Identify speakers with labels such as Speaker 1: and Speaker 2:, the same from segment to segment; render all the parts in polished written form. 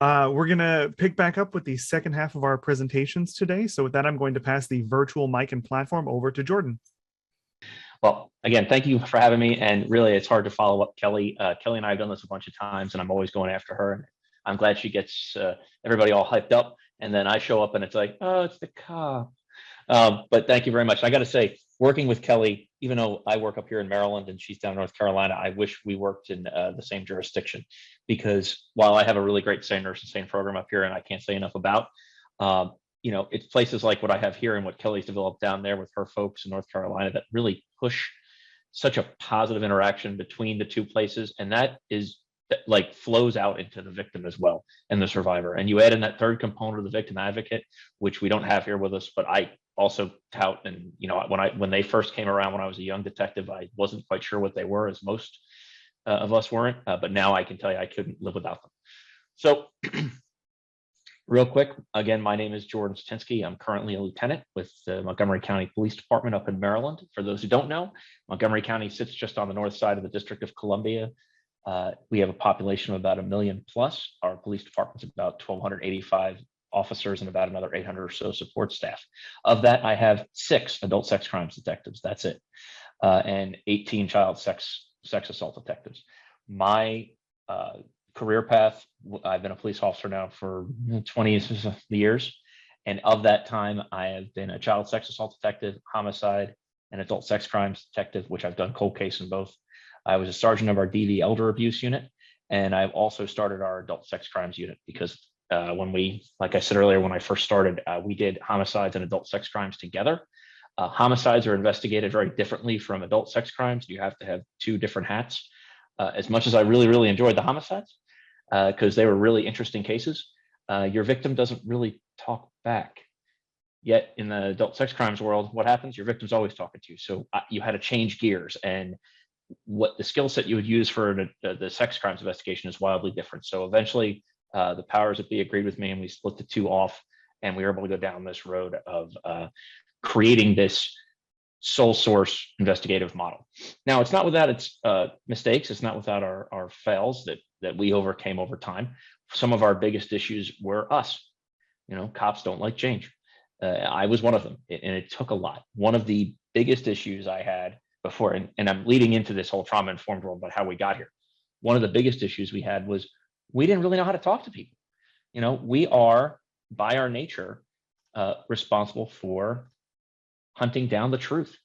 Speaker 1: We're going to pick back up with the second half of our presentations today. So with that, I'm going to pass the virtual mic and platform over to Jordan.
Speaker 2: Well, again, thank you for having me. And really, it's hard to follow up Kelly. Kelly and I have done this a bunch of times, and I'm always going after her. I'm glad she gets everybody all hyped up. And then I show up and it's like, oh, it's the cop. But thank you very much. I got to say, working with Kelly, even though I work up here in Maryland and she's down in North Carolina, I wish we worked in the same jurisdiction, because while I have a really great SANE nurse and SANE program up here, and I can't say enough about, it's places like what I have here and what Kelly's developed down there with her folks in North Carolina that really push such a positive interaction between the two places. And that like flows out into the victim as well and the survivor. And you add in that third component of the victim advocate, which we don't have here with us, but I also tout. And when they first came around when I was a young detective, I wasn't quite sure what they were, as most of us weren't, but now I can tell you I couldn't live without them. So real quick, again, my name is Jordan Stinsky. I'm currently a lieutenant with the Montgomery County Police Department up in Maryland. For those who don't know, Montgomery County sits just on the north side of the District of Columbia. We have a population of about 1 million plus. Our police department's about 1,285 officers and about another 800 or so support staff. Of that, I have 6 adult sex crimes detectives. That's it, and 18 child sex assault detectives. My career path, I've been a police officer now for 20 years, and of that time, I have been a child sex assault detective, homicide, and adult sex crimes detective, which I've done cold case in both. I was a sergeant of our DV elder abuse unit, and I've also started our adult sex crimes unit because like I said earlier, when I first started, we did homicides and adult sex crimes together. Homicides are investigated very differently from adult sex crimes. You have to have 2 different hats. As much as I really, really enjoyed the homicides, because they were really interesting cases, your victim doesn't really talk back. Yet in the adult sex crimes world, what happens? Your victim's always talking to you. So you had to change gears, and what the skill set you would use for the sex crimes investigation is wildly different. So eventually the powers that be agreed with me, and we split the 2 off, and we were able to go down this road of creating this sole source investigative model. Now, it's not without its mistakes. It's not without our fails that we overcame over time. Some of our biggest issues were us. Cops don't like change. I was one of them, and it took a lot. One of the biggest issues I had before, and I'm leading into this whole trauma-informed world about how we got here. One of the biggest issues we had was we didn't really know how to talk to people. We are, by our nature, responsible for hunting down the truth.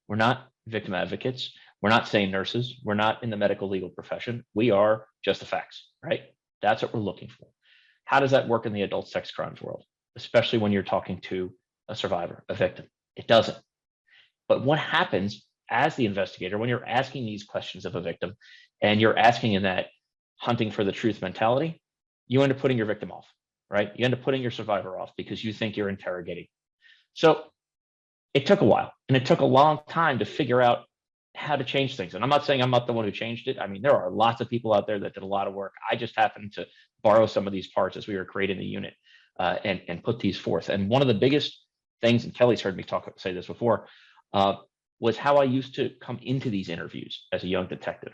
Speaker 2: We're not victim advocates. We're not SANE nurses. We're not in the medical legal profession. We are just the facts, right? That's what we're looking for. How does that work in the adult sex crimes world, especially when you're talking to a survivor, a victim? It doesn't. But what happens as the investigator when you're asking these questions of a victim, and you're asking in that hunting for the truth mentality, you end up putting your victim off, right? You end up putting your survivor off because you think you're interrogating. So it took a while, and it took a long time to figure out how to change things. And I'm not saying I'm not the one who changed it. I mean, there are lots of people out there that did a lot of work. I just happened to borrow some of these parts as we were creating the unit and put these forth. And one of the biggest things, and Kelly's heard me say this before, was how I used to come into these interviews as a young detective.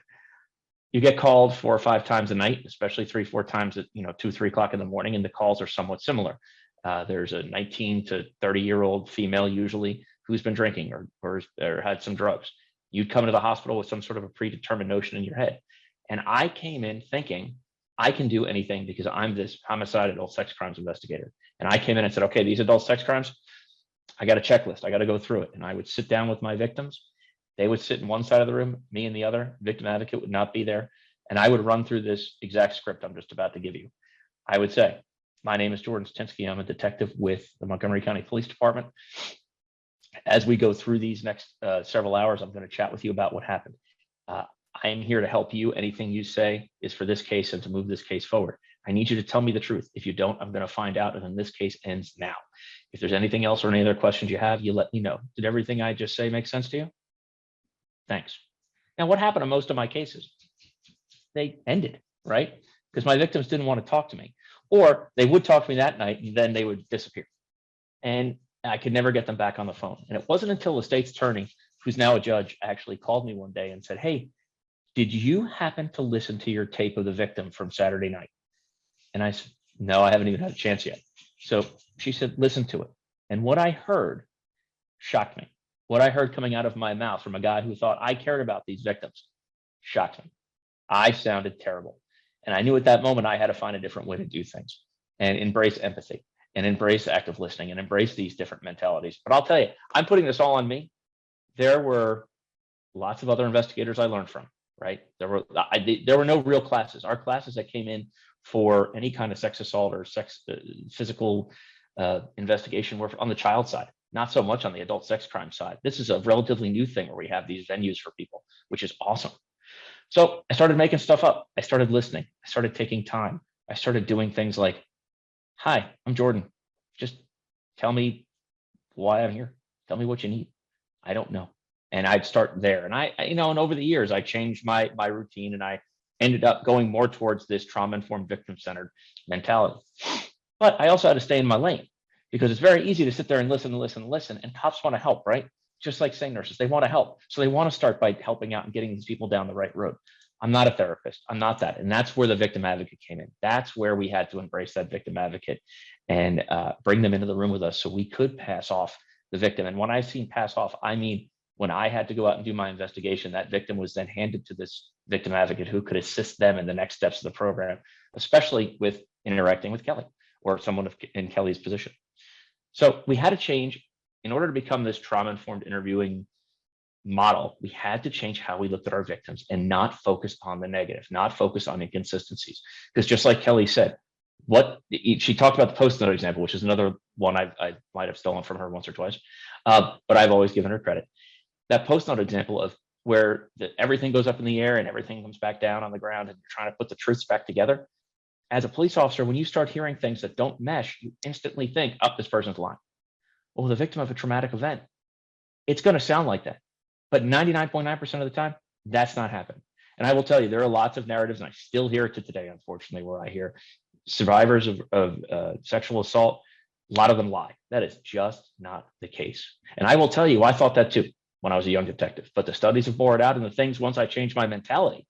Speaker 2: You get called 4 or 5 times a night, especially 3, 4 times at 2, 3 o'clock in the morning, and the calls are somewhat similar. There's a 19 to 30-year-old female usually who's been drinking or had some drugs. You'd come into the hospital with some sort of a predetermined notion in your head. And I came in thinking I can do anything because I'm this homicide adult sex crimes investigator. And I came in and said, okay, these adult sex crimes, I got a checklist. I got to go through it. And I would sit down with my victims. They would sit in one side of the room, me in the other. Victim advocate would not be there. And I would run through this exact script I'm just about to give you. I would say, my name is Jordan Stinsky. I'm a detective with the Montgomery County Police Department. As we go through these next several hours, I'm going to chat with you about what happened. I am here to help you. Anything you say is for this case and to move this case forward. I need you to tell me the truth. If you don't, I'm going to find out, and then this case ends now. If there's anything else or any other questions you have, you let me know. Did everything I just say make sense to you? Thanks. Now, what happened to most of my cases? They ended, right? Because my victims didn't want to talk to me, or they would talk to me that night and then they would disappear. And I could never get them back on the phone. And it wasn't until the state's attorney, who's now a judge, actually called me one day and said, hey, did you happen to listen to your tape of the victim from Saturday night? And I said, No, I haven't even had a chance yet. So she said, listen to it. And what I heard shocked me. What I heard coming out of my mouth from a guy who thought I cared about these victims shocked me. I sounded terrible. And I knew at that moment I had to find a different way to do things and embrace empathy and embrace active listening and embrace these different mentalities. But I'll tell you, I'm putting this all on me. There were lots of other investigators I learned from, right? There were no real classes. Our classes that came in for any kind of sex assault or physical investigation were on the child side, not so much on the adult sex crime side. This is a relatively new thing where we have these venues for people, which is awesome. So I started making stuff up. I started listening. I started taking time. I started doing things like, hi, I'm Jordan. Just tell me why I'm here. Tell me what you need. I don't know. And I'd start there. And and over the years, I changed my routine, and I ended up going more towards this trauma-informed, victim-centered mentality. But I also had to stay in my lane, because it's very easy to sit there and listen and listen and listen. And cops want to help, right? Just like SANE nurses, they want to help. So they want to start by helping out and getting these people down the right road. I'm not a therapist. I'm not that. And that's where the victim advocate came in. That's where we had to embrace that victim advocate and bring them into the room with us so we could pass off the victim. And when I've seen pass off, I mean, when I had to go out and do my investigation, that victim was then handed to this victim advocate who could assist them in the next steps of the program, especially with interacting with Kelly or someone in Kelly's position. So we had to change. In order to become this trauma-informed interviewing model, we had to change how we looked at our victims and not focus on the negative, not focus on inconsistencies. Because just like Kelly said, she talked about the post-note example, which is another one I might have stolen from her once or twice, but I've always given her credit. That post-note example of where everything goes up in the air and everything comes back down on the ground and you're trying to put the truths back together. As a police officer, when you start hearing things that don't mesh, you instantly think, oh, this person's lying. Well, the victim of a traumatic event, it's going to sound like that. But 99.9% of the time, that's not happening. And I will tell you, there are lots of narratives, and I still hear it to today, unfortunately, where I hear survivors of sexual assault, a lot of them lie. That is just not the case. And I will tell you, I thought that too when I was a young detective. But the studies have borne out, and the things, once I changed my mentality,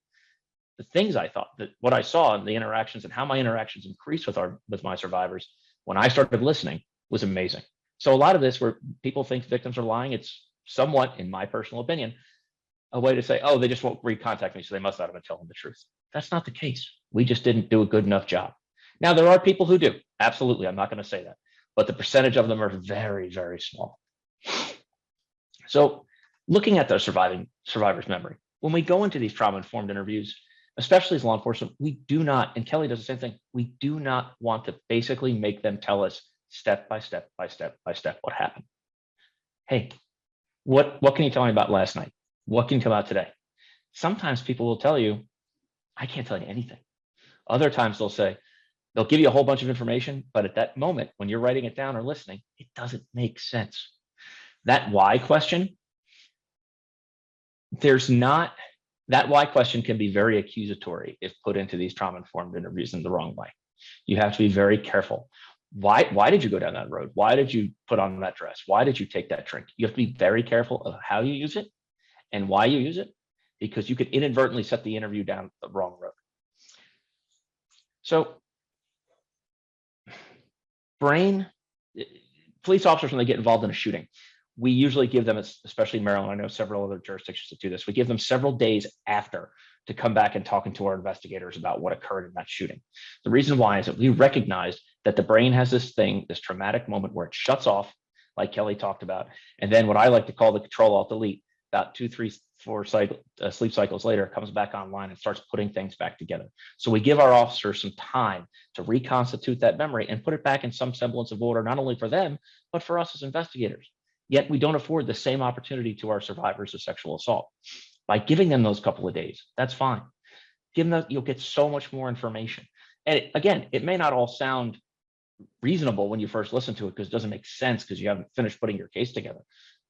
Speaker 2: the things I thought, that what I saw in the interactions and how my interactions increased with my survivors when I started listening was amazing. So a lot of this where people think victims are lying, it's somewhat, in my personal opinion, a way to say, oh, they just won't recontact me, so they must not have been telling the truth. That's not the case. We just didn't do a good enough job. Now, there are people who do. Absolutely. I'm not going to say that. But the percentage of them are very, very small. So looking at the survivor's memory, when we go into these trauma-informed interviews, especially as law enforcement, we do not, and Kelly does the same thing, we do not want to basically make them tell us step by step by step by step what happened. Hey, what can you tell me about last night? What can you tell me about today? Sometimes people will tell you, I can't tell you anything. Other times they'll give you a whole bunch of information, but at that moment, when you're writing it down or listening, it doesn't make sense. That why question, that why question can be very accusatory if put into these trauma-informed interviews in the wrong way. You have to be very careful. Why did you go down that road? Why did you put on that dress? Why did you take that drink? You have to be very careful of how you use it and why you use it, because you could inadvertently set the interview down the wrong road. So police officers, when they get involved in a shooting, we usually give them, especially in Maryland, I know several other jurisdictions that do this, we give them several days after to come back and talking to our investigators about what occurred in that shooting. The reason why is that we recognized that the brain has this traumatic moment where it shuts off, like Kelly talked about. And then what I like to call the Control-Alt-Delete, about 2, 3, 4 sleep cycles later, it comes back online and starts putting things back together. So we give our officers some time to reconstitute that memory and put it back in some semblance of order, not only for them, but for us as investigators. Yet we don't afford the same opportunity to our survivors of sexual assault. By giving them those couple of days, that's fine. Give them you'll get so much more information. And again, it may not all sound reasonable when you first listen to it because it doesn't make sense because you haven't finished putting your case together,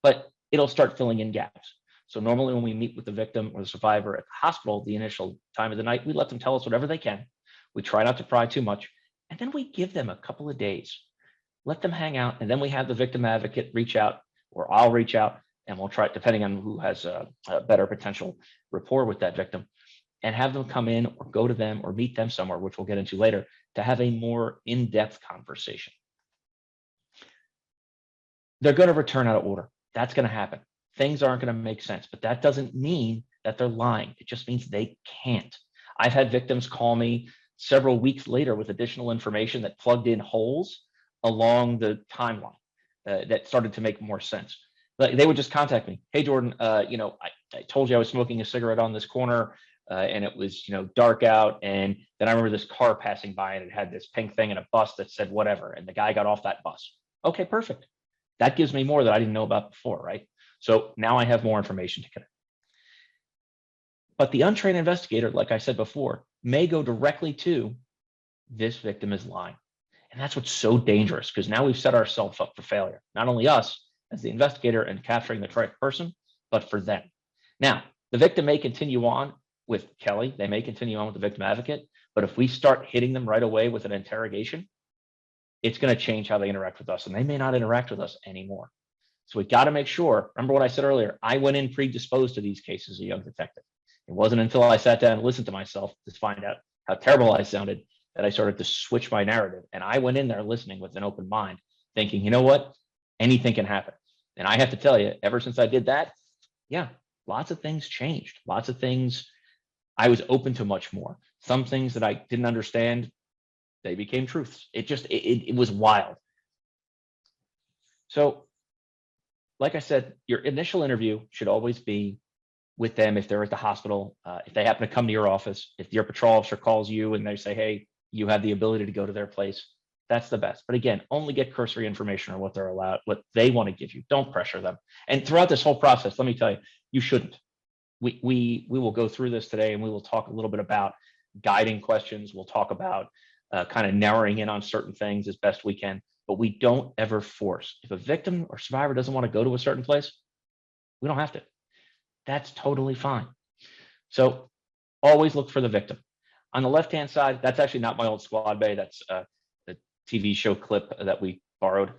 Speaker 2: but it'll start filling in gaps. So normally when we meet with the victim or the survivor at the hospital, the initial time of the night, we let them tell us whatever they can. We try not to pry too much. And then we give them a couple of days, let them hang out. And then we have the victim advocate reach out, or I'll reach out, and we'll try, depending on who has a better potential rapport with that victim, and have them come in or go to them or meet them somewhere, which we'll get into later, to have a more in-depth conversation. They're going to return out of order. That's going to happen. Things aren't going to make sense, but that doesn't mean that they're lying. It just means they can't. I've had victims call me several weeks later with additional information that plugged in holes along the timeline that started to make more sense. They would just contact me. Hey, Jordan, I told you I was smoking a cigarette on this corner and it was, dark out. And then I remember this car passing by and it had this pink thing and a bus that said whatever. And the guy got off that bus. Okay, perfect. That gives me more that I didn't know about before, right? So now I have more information to connect. But the untrained investigator, like I said before, may go directly to this victim is lying. And that's what's so dangerous, because now we've set ourselves up for failure. Not only us as the investigator and capturing the correct person, but for them. Now, the victim may continue on with Kelly. They may continue on with the victim advocate. But if we start hitting them right away with an interrogation, it's going to change how they interact with us. And they may not interact with us anymore. So we got to make sure. Remember what I said earlier, I went in predisposed to these cases as a young detective. It wasn't until I sat down and listened to myself to find out how terrible I sounded that I started to switch my narrative. And I went in there listening with an open mind, thinking, you know what? Anything can happen. And I have to tell you, ever since I did that, yeah, lots of things changed. Lots of things I was open to much more. Some things that I didn't understand, they became truths. It was wild. So, like I said, your initial interview should always be with them if they're at the hospital. If they happen to come to your office, if your patrol officer calls you and they say, hey, you have the ability to go to their place, that's the best. But again, only get cursory information on what they're allowed, what they want to give you. Don't pressure them. And throughout this whole process, let me tell you, you shouldn't. We will go through this today and we will talk a little bit about guiding questions. We'll talk about kind of narrowing in on certain things as best we can, but we don't ever force. If a victim or survivor doesn't want to go to a certain place, we don't have to. That's totally fine. So always look for the victim. On the left-hand side, that's actually not my old squad bay. That's the TV show clip that we borrowed.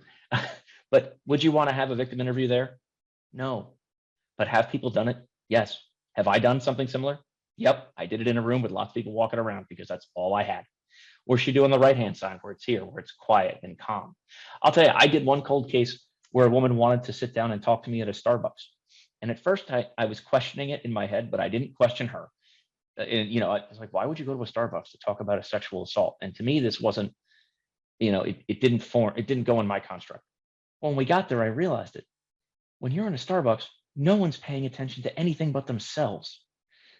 Speaker 2: But would you want to have a victim interview there? No. But have people done it? Yes. Have I done something similar? Yep. I did it in a room with lots of people walking around because that's all I had. Or should you do on the right-hand side where it's here, where it's quiet and calm? I'll tell you, I did one cold case where a woman wanted to sit down and talk to me at a Starbucks. And at first I was questioning it in my head, but I didn't question her. I was like, why would you go to a Starbucks to talk about a sexual assault? And to me, this wasn't, it didn't go in my construct. When we got there, I realized it. When you're in a Starbucks, no one's paying attention to anything but themselves.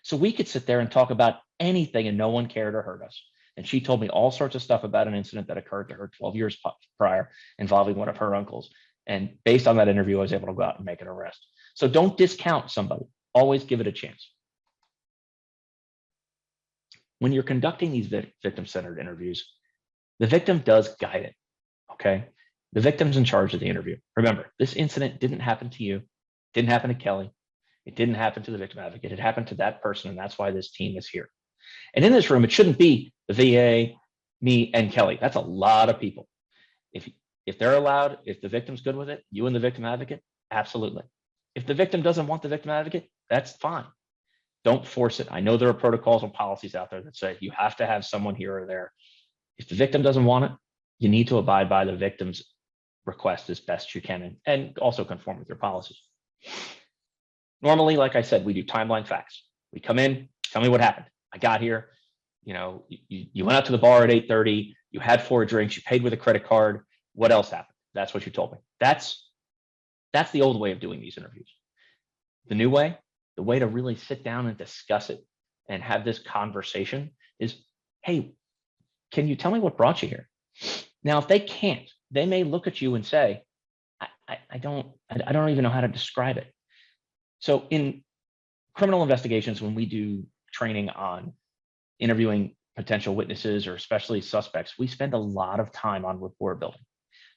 Speaker 2: So we could sit there and talk about anything and no one cared or heard us. And she told me all sorts of stuff about an incident that occurred to her 12 years prior involving one of her uncles. And based on that interview, I was able to go out and make an arrest. So don't discount somebody. Always give it a chance. When you're conducting these victim-centered interviews, the victim does guide it, okay? The victim's in charge of the interview. Remember, this incident didn't happen to you, didn't happen to Kelly, it didn't happen to the victim advocate, it happened to that person, and that's why this team is here. And in this room, it shouldn't be the VA, me, and Kelly. That's a lot of people. If they're allowed, if the victim's good with it, you and the victim advocate, absolutely. If the victim doesn't want the victim advocate, that's fine. Don't force it. I know there are protocols and policies out there that say you have to have someone here or there. If the victim doesn't want it, you need to abide by the victim's request as best you can and also conform with your policies. Normally, like I said, we do timeline facts. We come in, tell me what happened. I got here, you went out to the bar at 8:30, you had 4 drinks, you paid with a credit card. What else happened? That's what you told me. That's the old way of doing these interviews. The new way, the way to really sit down and discuss it and have this conversation is, hey, can you tell me what brought you here? Now, if they can't, they may look at you and say, I don't even know how to describe it. So in criminal investigations, when we do training on interviewing potential witnesses or especially suspects, we spend a lot of time on rapport building.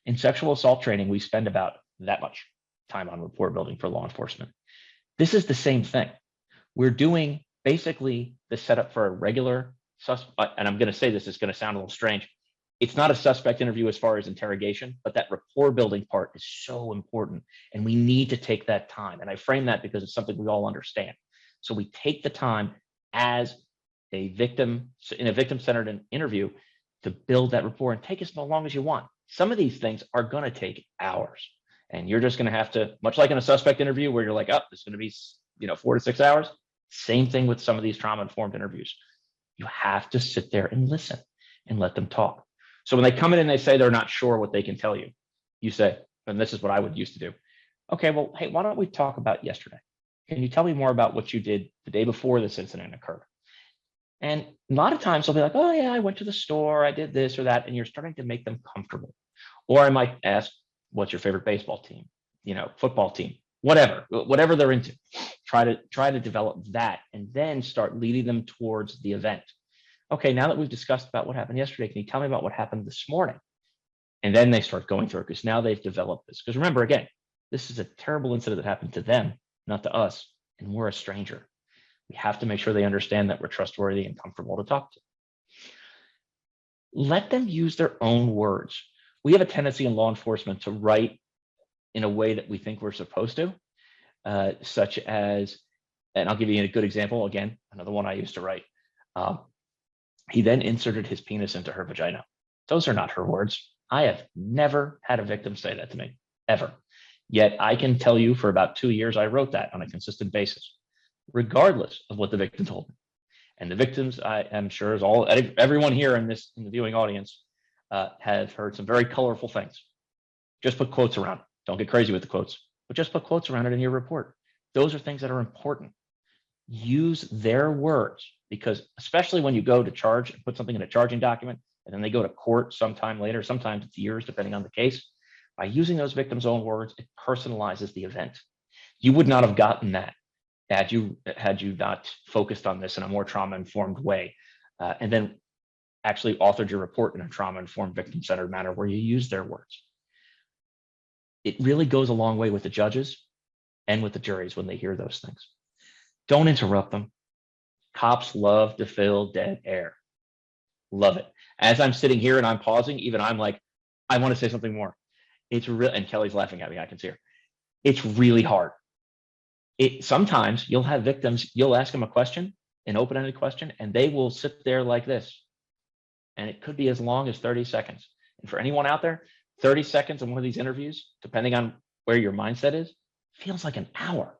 Speaker 2: In sexual assault training, we spend about that much time on rapport building for law enforcement. This is the same thing. We're doing basically the setup for a regular suspect, and I'm going to say this is going to sound a little strange. It's not a suspect interview as far as interrogation, but that rapport building part is so important, and we need to take that time. And I frame that because it's something we all understand. So we take the time as a victim in a victim-centered interview to build that rapport and take as long as you want. Some of these things are going to take hours, and you're just going to have to, much like in a suspect interview where you're like, oh, it's going to be 4 to 6 hours. Same thing with some of these trauma-informed interviews. You have to sit there and listen and let them talk. So when they come in and they say they're not sure what they can tell you, you say, and this is what I would used to do. Okay, well, hey, why don't we talk about yesterday? Can you tell me more about what you did the day before this incident occurred? And a lot of times they'll be like, oh yeah, I went to the store, I did this or that, and you're starting to make them comfortable. Or I might ask, what's your favorite baseball team? Football team, whatever they're into. Try to develop that and then start leading them towards the event. Okay, now that we've discussed about what happened yesterday, can you tell me about what happened this morning? And then they start going through it because now they've developed this. Because remember, again, this is a terrible incident that happened to them, not to us, and we're a stranger. We have to make sure they understand that we're trustworthy and comfortable to talk to. Let them use their own words. We have a tendency in law enforcement to write in a way that we think we're supposed to, such as, and I'll give you a good example, again, another one I used to write. He then inserted his penis into her vagina. Those are not her words. I have never had a victim say that to me, ever. Yet I can tell you for about 2 years, I wrote that on a consistent basis, regardless of what the victim told me. And the victims, I am sure, is everyone here in the viewing audience have heard some very colorful things. Just put quotes around it. Don't get crazy with the quotes, but just put quotes around it in your report. Those are things that are important. Use their words, because especially when you go to charge and put something in a charging document, and then they go to court sometime later, sometimes it's years, depending on the case, by using those victims' own words, it personalizes the event. You would not have gotten that had you not focused on this in a more trauma-informed way, and then actually authored your report in a trauma-informed, victim-centered manner where you use their words. It really goes a long way with the judges and with the juries when they hear those things. Don't interrupt them. Cops love to fill dead air. Love it. As I'm sitting here and I'm pausing, even I'm like, I want to say something more. It's real, and Kelly's laughing at me, I can see her. It's really hard. Sometimes you'll have victims, you'll ask them a question, an open-ended question, and they will sit there like this. And it could be as long as 30 seconds. And for anyone out there, 30 seconds in one of these interviews, depending on where your mindset is, feels like an hour.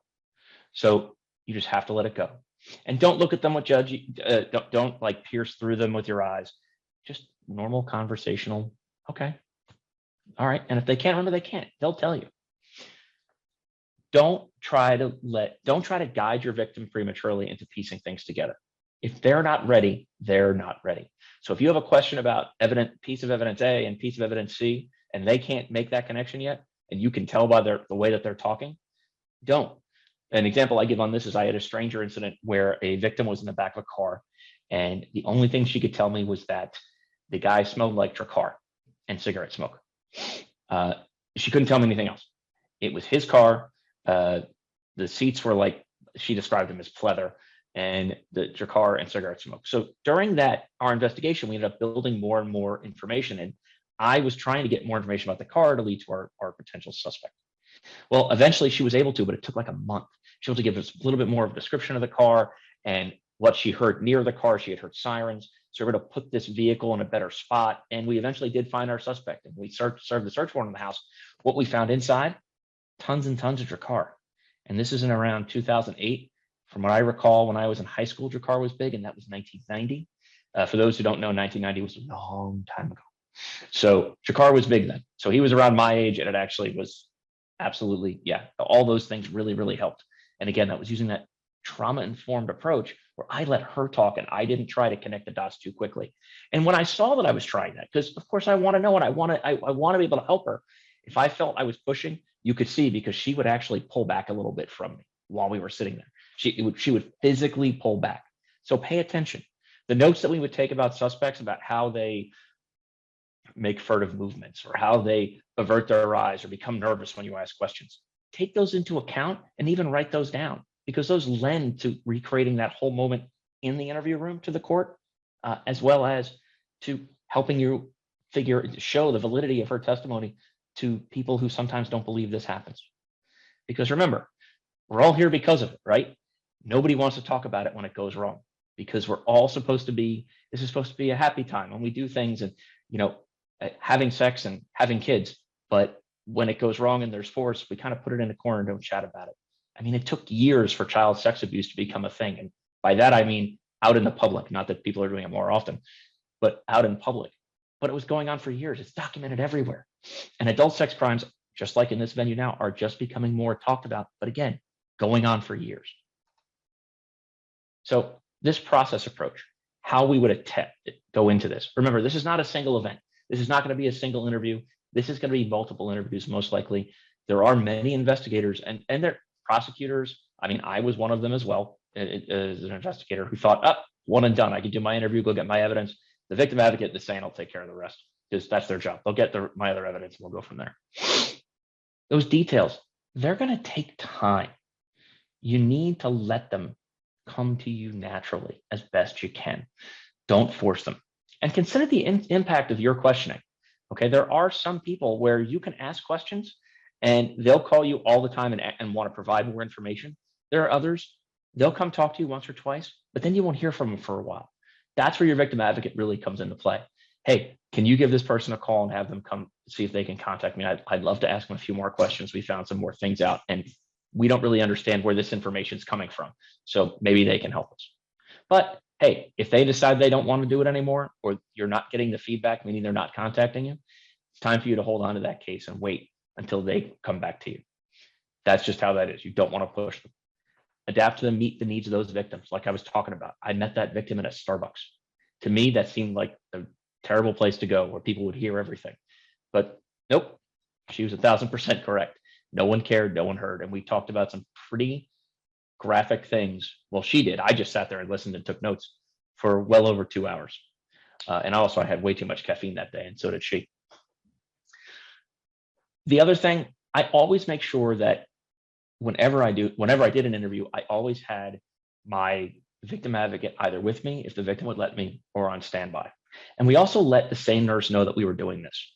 Speaker 2: So you just have to let it go. And don't look at them with don't like pierce through them with your eyes. Just normal conversational, okay. All right, and if they can't remember, they can't. They'll tell you. Don't try to guide your victim prematurely into piecing things together. If they're not ready, they're not ready. So if you have a question about piece of evidence A and piece of evidence C, and they can't make that connection yet, and you can tell by the way that they're talking, don't. An example I give on this is I had a stranger incident where a victim was in the back of a car, and the only thing she could tell me was that the guy smelled like Drakkar and cigarette smoke. She couldn't tell me anything else. It was his car. The seats were like, she described them as pleather, and the Drakkar and cigarette smoke. So during our investigation, we ended up building more and more information, and I was trying to get more information about the car to lead to our potential suspect. Well, eventually she was able to, but it took like a month. She was able to give us a little bit more of a description of the car and what she heard near the car. She had heard sirens. So we were able to put this vehicle in a better spot. And we eventually did find our suspect. And we served the search warrant in the house. What we found inside, tons and tons of Drakkar. And this is in around 2008. From what I recall, when I was in high school, Drakkar was big, and that was 1990. For those who don't know, 1990 was a long time ago. So Drakkar was big then. So he was around my age, and it actually was absolutely, yeah, all those things really, really helped. And again, that was using that trauma-informed approach where I let her talk and I didn't try to connect the dots too quickly. And when I saw that I was trying that, because of course I want to know and I want to be able to help her. If I felt I was pushing, you could see, because she would actually pull back a little bit from me while we were sitting there. She would physically pull back. So pay attention. The notes that we would take about suspects, about how they make furtive movements or how they avert their eyes or become nervous when you ask questions, take those into account and even write those down, because those lend to recreating that whole moment in the interview room to the court, as well as to helping you show the validity of her testimony to people who sometimes don't believe this happens. Because remember, we're all here because of it, right? Nobody wants to talk about it when it goes wrong. because we're all supposed to be, this is supposed to be a happy time when we do things and, having sex and having kids. But when it goes wrong and there's force, we kind of put it in a corner and don't chat about it. I mean, it took years for child sex abuse to become a thing. And by that, I mean out in the public, not that people are doing it more often, but out in public. But it was going on for years. It's documented everywhere. And adult sex crimes, just like in this venue now, are just becoming more talked about. But again, going on for years. So this process approach, how we would go into this. Remember, this is not a single event. This is not going to be a single interview. This is going to be multiple interviews, most likely. There are many investigators and they're prosecutors. I mean, I was one of them as well, as an investigator who thought, one and done. I can do my interview, go get my evidence. The victim advocate, the SANE will take care of the rest because that's their job. They'll get my other evidence and we'll go from there. Those details, they're going to take time. You need to let them come to you naturally as best you can. Don't force them. And consider the impact of your questioning. Okay, there are some people where you can ask questions and they'll call you all the time and want to provide more information. There are others, they'll come talk to you once or twice, but then you won't hear from them for a while. That's where your victim advocate really comes into play. Hey, can you give this person a call and have them come see if they can contact me? I'd love to ask them a few more questions. We found some more things out and we don't really understand where this information is coming from. So maybe they can help us. But hey, if they decide they don't want to do it anymore, or you're not getting the feedback, meaning they're not contacting you, it's time for you to hold on to that case and wait until they come back to you. That's just how that is. You don't want to push them. Adapt to them, meet the needs of those victims. Like I was talking about, I met that victim at a Starbucks. To me, that seemed like a terrible place to go where people would hear everything. But nope, she was 1,000% correct. No one cared, no one heard. And we talked about some pretty graphic things. Well, she did. I just sat there and listened and took notes for well over 2 hours. And also I had way too much caffeine that day, and so did she. The other thing, I always make sure that whenever I did an interview, I always had my victim advocate either with me, if the victim would let me, or on standby. And we also let the same nurse know that we were doing this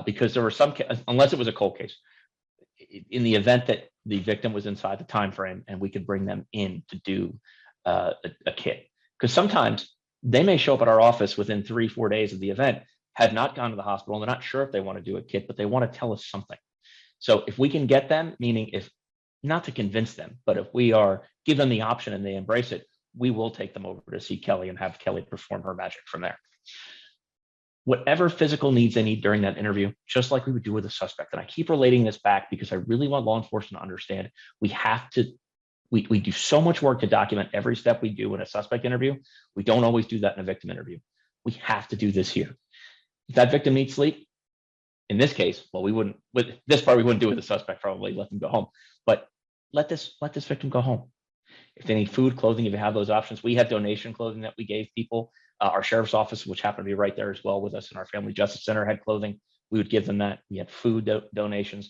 Speaker 2: because there were some, unless it was a cold case, in the event that the victim was inside the time frame and we could bring them in to do a kit. Because sometimes they may show up at our office within 3-4 days of the event, have not gone to the hospital, and they're not sure if they want to do a kit, but they want to tell us something. So if we can get them, meaning if not to convince them, but if we give them the option and they embrace it, we will take them over to see Kelly and have Kelly perform her magic from there. Whatever physical needs they need during that interview, just like we would do with a suspect. And I keep relating this back because I really want law enforcement to understand we do so much work to document every step we do in a suspect interview. We don't always do that in a victim interview. We have to do this here. If that victim needs sleep, in this case, well, we wouldn't, with this part, we wouldn't do with the suspect, probably let them go home, but let this victim go home. If they need food, clothing, if you have those options, we have donation clothing that we gave people. Our sheriff's office, which happened to be right there as well with us, and our family justice center had clothing. We would give them that. We had food donations.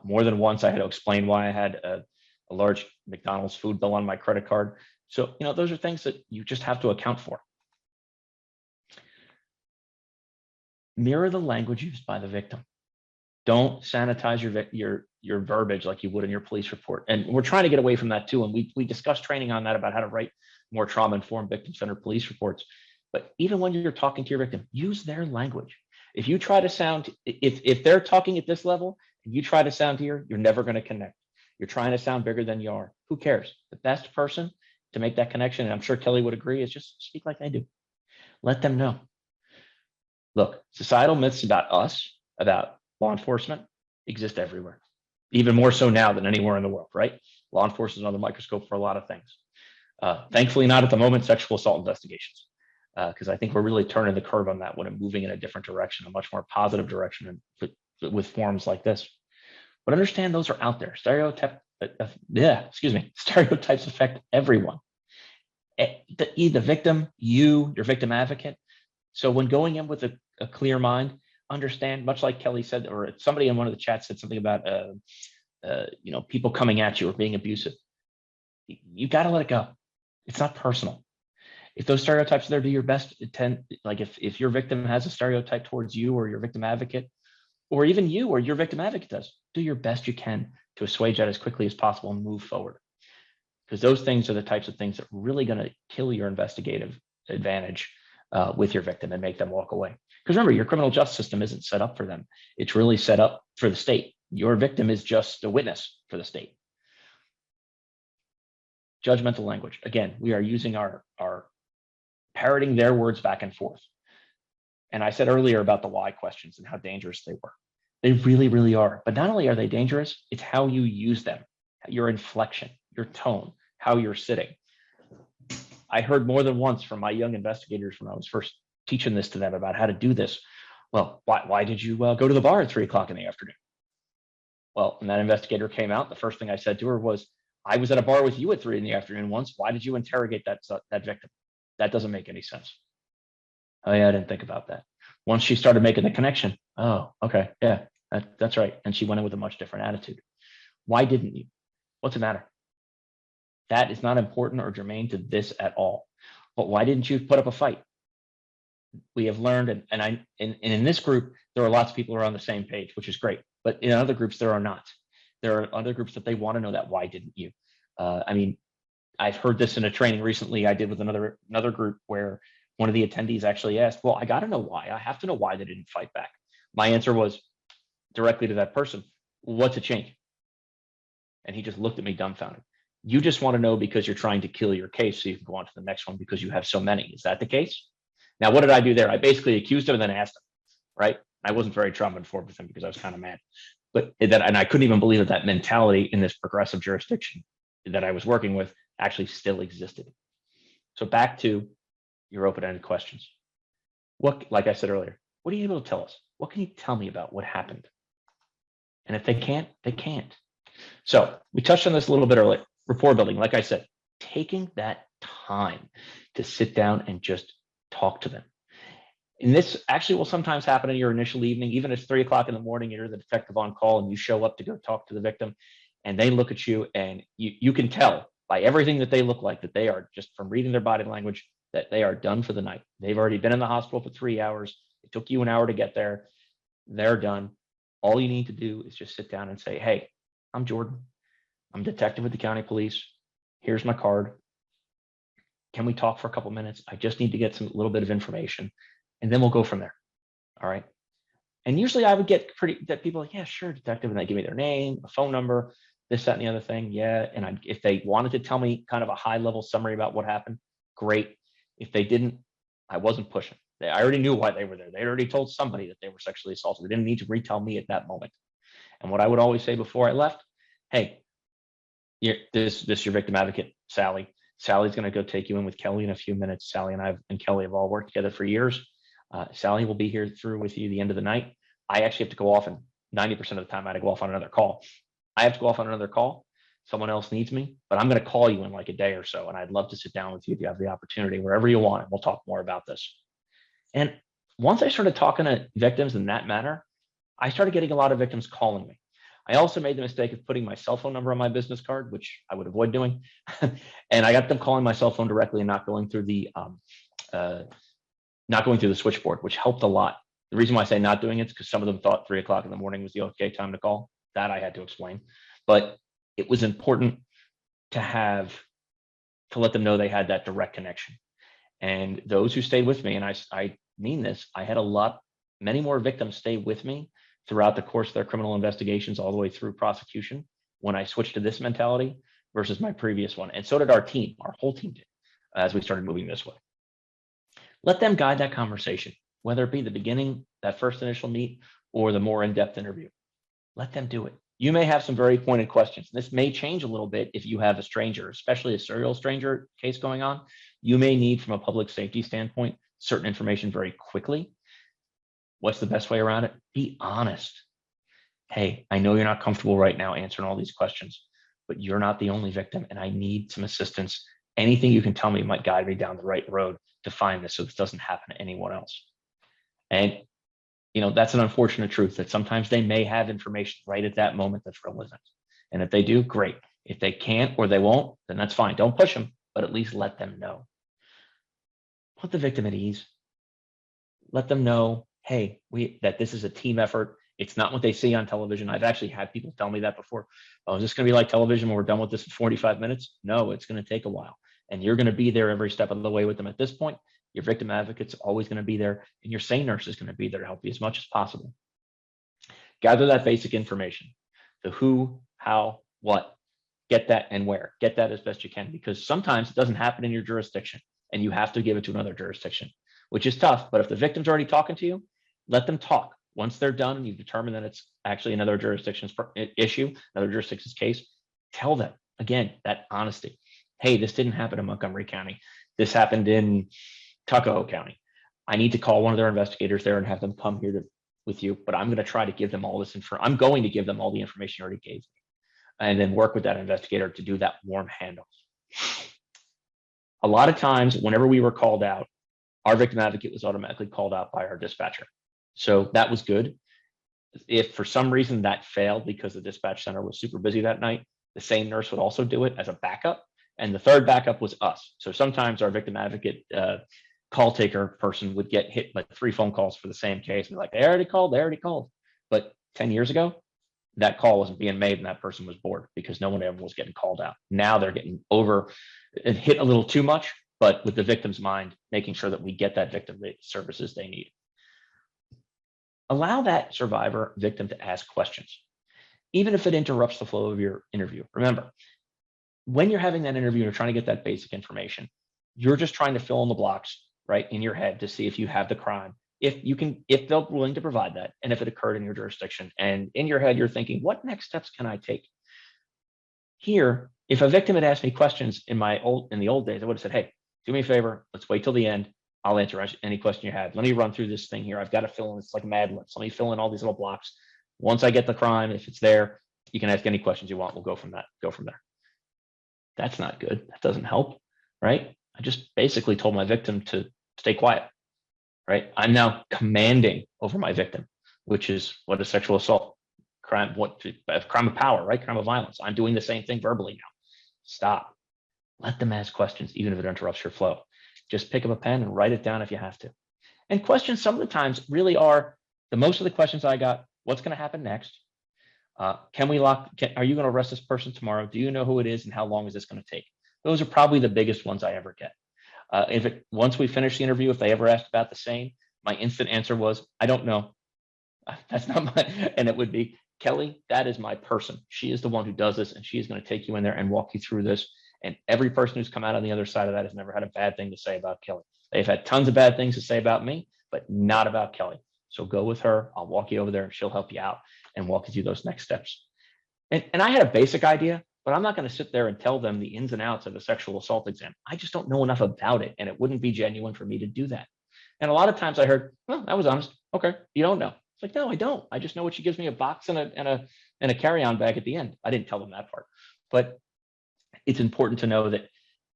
Speaker 2: More than once, I had to explain why I had a large McDonald's food bill on my credit card. So, those are things that you just have to account for. Mirror the language used by the victim. Don't sanitize your verbiage like you would in your police report. And we're trying to get away from that too. And we discussed training on that about how to write more trauma-informed victim-centered police reports. But even when you're talking to your victim, use their language. If you try to sound, if they're talking at this level and you try to sound here, you're never going to connect. You're trying to sound bigger than you are. Who cares? The best person to make that connection, and I'm sure Kelly would agree, is just speak like they do. Let them know. Look, societal myths about us, about law enforcement, exist everywhere. Even more so now than anywhere in the world, right? Law enforcement is under the microscope for a lot of things. Thankfully, not at the moment, sexual assault investigations, because I think we're really turning the curve on that one and moving in a different direction, a much more positive direction with forms like this. But understand those are out there. Stereotypes affect everyone. The victim, your victim advocate. So when going in with a clear mind, understand, much like Kelly said, or somebody in one of the chats said something about, people coming at you or being abusive. You got to let it go. It's not personal. If those stereotypes are there, do your best. If your victim has a stereotype towards you or your victim advocate, or even you or your victim advocate does, do your best you can to assuage that as quickly as possible and move forward. because those things are the types of things that are really going to kill your investigative advantage with your victim and make them walk away. Because remember, your criminal justice system isn't set up for them. It's really set up for the state. Your victim is just a witness for the state. Judgmental language. Again, we are using our parroting their words back and forth. And I said earlier about the why questions and how dangerous they were. They really, really are. But not only are they dangerous, it's how you use them, your inflection, your tone, how you're sitting. I heard more than once from my young investigators when I was first teaching this to them about how to do this. Well, why did you go to the bar at 3 o'clock in the afternoon? Well, when that investigator came out, the first thing I said to her was, I was at a bar with you at 3 in the afternoon once. Why did you interrogate that victim? That doesn't make any sense. Oh yeah, I didn't think about that. Once she started making the connection, oh, okay, yeah, that's right. And she went in with a much different attitude. Why didn't you? What's the matter? That is not important or germane to this at all. But why didn't you put up a fight? We have learned, and in this group, there are lots of people who are on the same page, which is great. But in other groups, there are not. There are other groups that they want to know that why didn't you? I mean, I've heard this in a training recently I did with another group where one of the attendees actually asked, well, I got to know why. I have to know why they didn't fight back. My answer was directly to that person, what's a change? And he just looked at me dumbfounded. You just want to know because you're trying to kill your case so you can go on to the next one because you have so many. Is that the case? Now, what did I do there? I basically accused him and then asked him, right? I wasn't very trauma-informed with him because I was kind of mad. And I couldn't even believe that mentality in this progressive jurisdiction that I was working with actually still existed. So back to your open-ended questions. Like I said earlier, what are you able to tell us? What can you tell me about what happened? And if they can't, they can't. So we touched on this a little bit earlier. Rapport building, like I said, taking that time to sit down and just talk to them. And this actually will sometimes happen in your initial evening, even if it's 3 o'clock in the morning, you're the detective on call and you show up to go talk to the victim and they look at you and you can tell by everything that they look like that they are, just from reading their body language, that they are done for the night. They've already been in the hospital for 3 hours. It took you an hour to get there. They're done. All you need to do is just sit down and say, hey, I'm Jordan. I'm a detective with the county police. Here's my card. Can we talk for a couple minutes? I just need to get some little bit of information and then we'll go from there. All right. And usually I would get that people like, yeah, sure, detective. And they give me their name, a phone number, this, that, and the other thing. Yeah. And if they wanted to tell me kind of a high level summary about what happened, great. If they didn't, I wasn't pushing. I already knew why they were there. They already told somebody that they were sexually assaulted. They didn't need to retell me at that moment. And what I would always say before I left, hey, this your victim advocate, Sally. Sally's going to go take you in with Kelly in a few minutes. Sally and Kelly have all worked together for years. Sally will be here through with you the end of the night. I actually have to go off, and 90% of the time I had to go off on another call. I have to go off on another call. Someone else needs me, but I'm going to call you in like a day or so. And I'd love to sit down with you if you have the opportunity, wherever you want. And we'll talk more about this. And once I started talking to victims in that manner, I started getting a lot of victims calling me. I also made the mistake of putting my cell phone number on my business card, which I would avoid doing. And I got them calling my cell phone directly and not going through the switchboard, which helped a lot. The reason why I say not doing it is because some of them thought 3 o'clock in the morning was the okay time to call. That I had to explain. But it was important to let them know they had that direct connection. And those who stayed with me, and I mean this, I had many more victims stay with me throughout the course of their criminal investigations all the way through prosecution when I switched to this mentality versus my previous one. And so did our whole team did, as we started moving this way. Let them guide that conversation, whether it be the beginning, that first initial meet, or the more in-depth interview. Let them do it. You may have some very pointed questions. This may change a little bit if you have a stranger, especially a serial stranger case going on. You may need, from a public safety standpoint, certain information very quickly. What's the best way around it? Be honest. Hey, I know you're not comfortable right now answering all these questions, but you're not the only victim, and I need some assistance. Anything you can tell me might guide me down the right road to find this so this doesn't happen to anyone else. And that's an unfortunate truth that sometimes they may have information right at that moment that's relevant. And if they do, great. If they can't or they won't, then that's fine. Don't push them, but at least let them know. Put the victim at ease. Let them know, hey, that this is a team effort. It's not what they see on television. I've actually had people tell me that before. Oh, is this going to be like television when we're done with this in 45 minutes? No, it's going to take a while. And you're going to be there every step of the way with them at this point. Your victim advocate's always going to be there, and your SANE nurse is going to be there to help you as much as possible. Gather that basic information, the who, how, what, get that and where. Get that as best you can, because sometimes it doesn't happen in your jurisdiction and you have to give it to another jurisdiction, which is tough. But if the victim's already talking to you, let them talk. Once they're done and you determine that it's actually another jurisdiction's issue, another jurisdiction's case, tell them, again, that honesty. Hey, this didn't happen in Montgomery County. This happened in Tuckahoe County. I need to call one of their investigators there and have them come here with you, but I'm going to try to give them all this info. I'm going to give them all the information you already gave me, and then work with that investigator to do that warm handoff. A lot of times, whenever we were called out, our victim advocate was automatically called out by our dispatcher. So that was good. If for some reason that failed because the dispatch center was super busy that night, the same nurse would also do it as a backup. And the third backup was us. So sometimes our victim advocate call taker person would get hit like 3 phone calls for the same case. And like, they already called. But 10 years ago, that call wasn't being made and that person was bored because no one ever was getting called out. Now they're getting hit a little too much, but with the victim's mind, making sure that we get that victim the services they need. Allow that survivor victim to ask questions, even if it interrupts the flow of your interview. Remember, when you're having that interview and you're trying to get that basic information, you're just trying to fill in the blocks, right, in your head to see if you have the crime, if they're willing to provide that, and if it occurred in your jurisdiction. And in your head, you're thinking, what next steps can I take? Here, if a victim had asked me questions in the old days, I would have said, hey, do me a favor, let's wait till the end. I'll answer any question you have. Let me run through this thing here. I've got to fill in, it's like Mad Libs. Let me fill in all these little blocks. Once I get the crime, if it's there, you can ask any questions you want. We'll go from there. That's not good. That doesn't help, right? I just basically told my victim to stay quiet, right? I'm now commanding over my victim, which is what a sexual assault crime, crime of power, right? Crime of violence. I'm doing the same thing verbally now. Stop. Let them ask questions, even if it interrupts your flow. Just pick up a pen and write it down if you have to. And questions some of the times really are, most of the questions I got, what's going to happen next? Are you going to arrest this person tomorrow? Do you know who it is and how long is this going to take? Those are probably the biggest ones I ever get. Once we finish the interview, if they ever asked about the SANE, my instant answer was, I don't know. That's not and it would be, Kelly, that is my person. She is the one who does this, and she is going to take you in there and walk you through this. And every person who's come out on the other side of that has never had a bad thing to say about Kelly. They've had tons of bad things to say about me, but not about Kelly. So go with her. I'll walk you over there and she'll help you out and walk you through those next steps. And I had a basic idea, but I'm not going to sit there and tell them the ins and outs of a sexual assault exam. I just don't know enough about it, and it wouldn't be genuine for me to do that. And a lot of times I heard, well, that was honest. Okay, you don't know. It's like, no, I don't. I just know what she gives me, a box and a carry-on bag at the end. I didn't tell them that part. But it's important to know that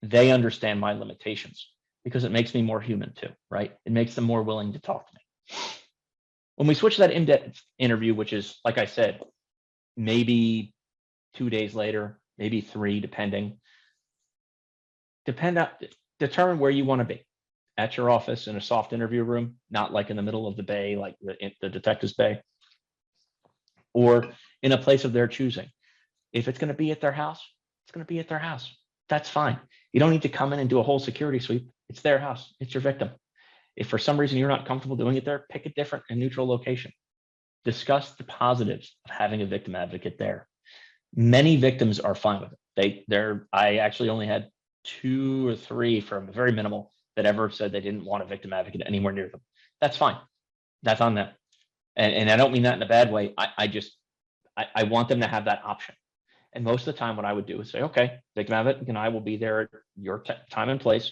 Speaker 2: they understand my limitations, because it makes me more human too, right? It makes them more willing to talk to me. When we switch to that in-depth interview, which is, like I said, maybe 2 days later, maybe 3, depending. Determine where you want to be. At your office in a soft interview room, not like in the middle of the bay, like the detective's bay, or in a place of their choosing. If it's going to be at their house, it's going to be at their house. That's fine. You don't need to come in and do a whole security sweep. It's their house. It's your victim. If for some reason you're not comfortable doing it there, pick a different and neutral location. Discuss the positives of having a victim advocate there. Many victims are fine with it. I actually only had 2 or 3 from very minimal that ever said they didn't want a victim advocate anywhere near them. That's fine. That's on them. And I don't mean that in a bad way. I want them to have that option. And most of the time what I would do is say, okay, victim advocate and I will be there at your time and place.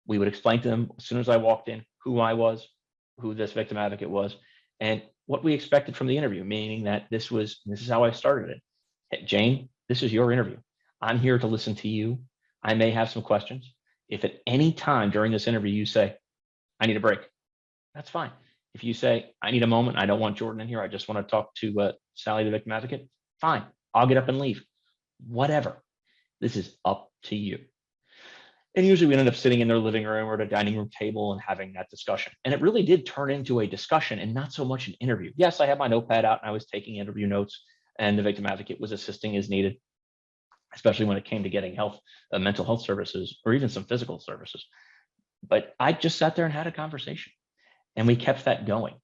Speaker 2: We would explain to them as soon as I walked in who I was, who this victim advocate was, and what we expected from the interview, meaning that this is how I started it. Hey, Jane, this is your interview. I'm here to listen to you. I may have some questions. If at any time during this interview you say, I need a break, that's fine. If you say, I need a moment, I don't want Jordan in here, I just want to talk to Sally, the victim advocate, fine. I'll get up and leave. Whatever. This is up to you. And usually we ended up sitting in their living room or at a dining room table and having that discussion. And it really did turn into a discussion and not so much an interview. Yes, I had my notepad out and I was taking interview notes, and the victim advocate was assisting as needed, especially when it came to getting mental health services, or even some physical services. But I just sat there and had a conversation, and we kept that going.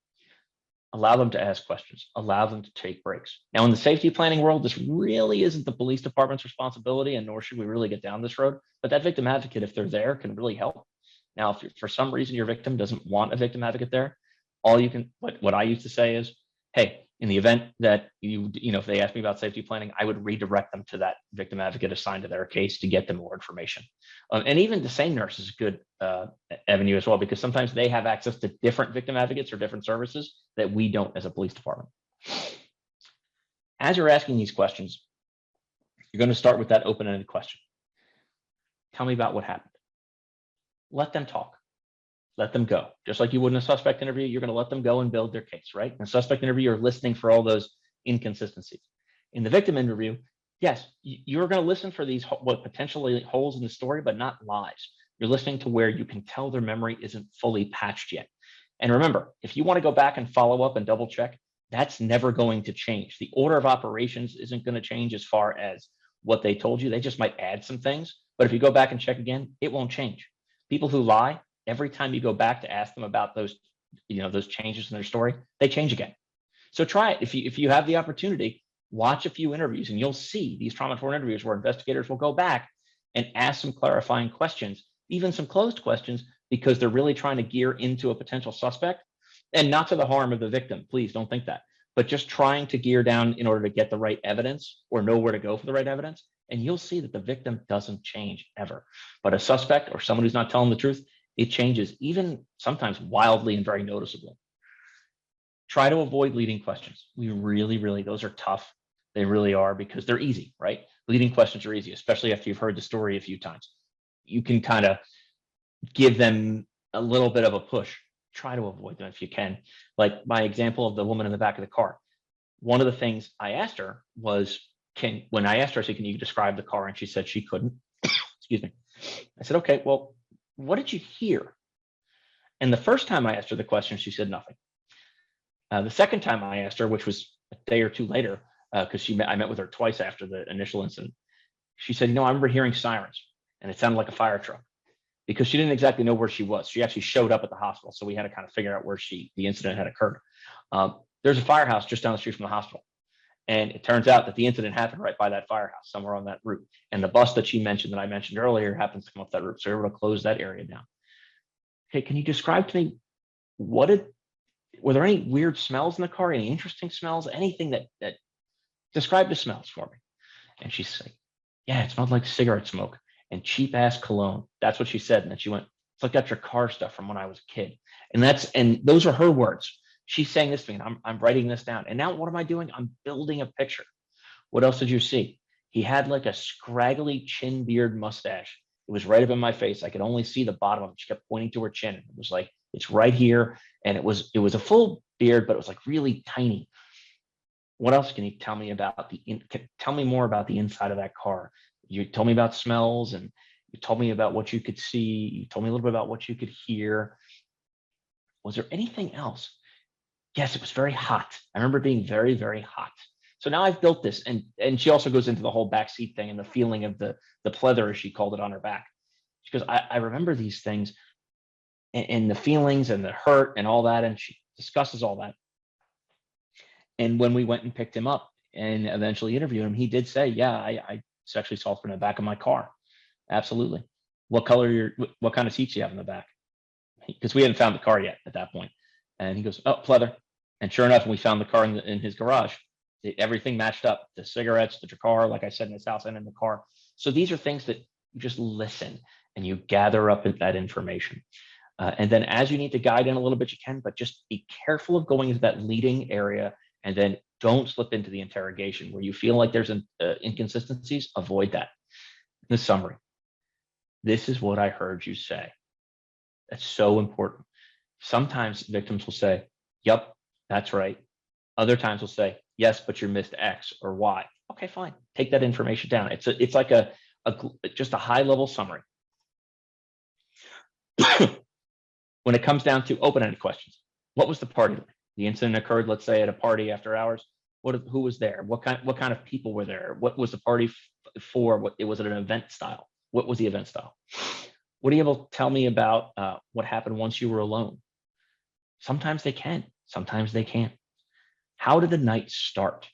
Speaker 2: Allow them to ask questions, allow them to take breaks. Now, in the safety planning world, this really isn't the police department's responsibility, and nor should we really get down this road. But that victim advocate, if they're there, can really help. Now, if for some reason your victim doesn't want a victim advocate there, what I used to say is, hey, in the event that if they ask me about safety planning, I would redirect them to that victim advocate assigned to their case to get them more information. And even the SANE nurse is a good avenue as well, because sometimes they have access to different victim advocates or different services that we don't as a police department. As you're asking these questions, you're going to start with that open-ended question. Tell me about what happened. Let them talk. Let them go. Just like you would in a suspect interview, you're going to let them go and build their case, right? In a suspect interview, you're listening for all those inconsistencies. In the victim interview, yes, you're going to listen for these potentially holes in the story, but not lies. You're listening to where you can tell their memory isn't fully patched yet. And remember, if you want to go back and follow up and double check, that's never going to change. The order of operations isn't going to change as far as what they told you. They just might add some things. But if you go back and check again, it won't change. People who lie, every time you go back to ask them about those changes in their story, they change again. So try it. If you have the opportunity, watch a few interviews, and you'll see these trauma-informed interviews where investigators will go back and ask some clarifying questions, even some closed questions, because they're really trying to gear into a potential suspect, and not to the harm of the victim. Please don't think that, but just trying to gear down in order to get the right evidence or know where to go for the right evidence. And you'll see that the victim doesn't change ever. But a suspect or someone who's not telling the truth, it changes, even sometimes wildly and very noticeably. Try to avoid leading questions. Those are tough. They really are, because they're easy, right? Leading questions are easy, especially after you've heard the story a few times. You can kind of give them a little bit of a push. Try to avoid them if you can. Like my example of the woman in the back of the car. One of the things I asked her was, when I asked her, I said, can you describe the car? And she said she couldn't. Excuse me. I said, okay, well, what did you hear? And the first time I asked her the question, she said nothing. The second time I asked her, which was a day or two later, because I met with her twice after the initial incident, she said, I remember hearing sirens, and it sounded like a fire truck, because she didn't exactly know where she was. She actually showed up at the hospital, so we had to kind of figure out where the incident had occurred. There's a firehouse just down the street from the hospital. And it turns out that the incident happened right by that firehouse, somewhere on that route. And the bus that she mentioned, that I mentioned earlier, happens to come up that route. So we were able to close that area down. Okay, can you describe to me, were there any weird smells in the car? Any interesting smells? Anything that describe the smells for me? And she said, yeah, it smelled like cigarette smoke and cheap ass cologne. That's what she said. And then she went, it's like that's your car stuff from when I was a kid. And those are her words. She's saying this to me, and I'm writing this down. And now what am I doing? I'm building a picture. What else did you see? He had like a scraggly chin beard mustache. It was right up in my face. I could only see the bottom of it. She kept pointing to her chin. It was like, it's right here. And it was a full beard, but it was like really tiny. What else can you tell me about tell me more about the inside of that car? You told me about smells, and you told me about what you could see. You told me a little bit about what you could hear. Was there anything else? Yes, it was very hot. I remember it being very, very hot. So now I've built this, and she also goes into the whole backseat thing and the feeling of the pleather, as she called it, on her back. She goes, I remember these things and the feelings and the hurt and all that, and she discusses all that. And when we went and picked him up and eventually interviewed him, he did say, yeah, I sexually assaulted him in the back of my car. Absolutely. What kind of seats do you have in the back? Because we hadn't found the car yet at that point. And he goes, oh, pleather. And sure enough, when we found the car in his garage, everything matched up. The cigarettes, the car, like I said, in his house and in the car. So these are things that you just listen and you gather up that information. And then as you need to guide in a little bit, you can, but just be careful of going into that leading area, and then don't slip into the interrogation where you feel like there's inconsistencies. Avoid that. The summary. This is what I heard you say. That's so important. Sometimes victims will say, yep, that's right. Other times will say, yes, but you missed X or Y. Okay, fine. Take that information down. It's like just a high level summary. When it comes down to open-ended questions, what was the party like? The incident occurred, let's say, at a party after hours. Who was there? What kind of people were there? What was the party for? Was it an event style? What was the event style? What are you able to tell me about what happened once you were alone? Sometimes they can, sometimes they can't. How did the night start?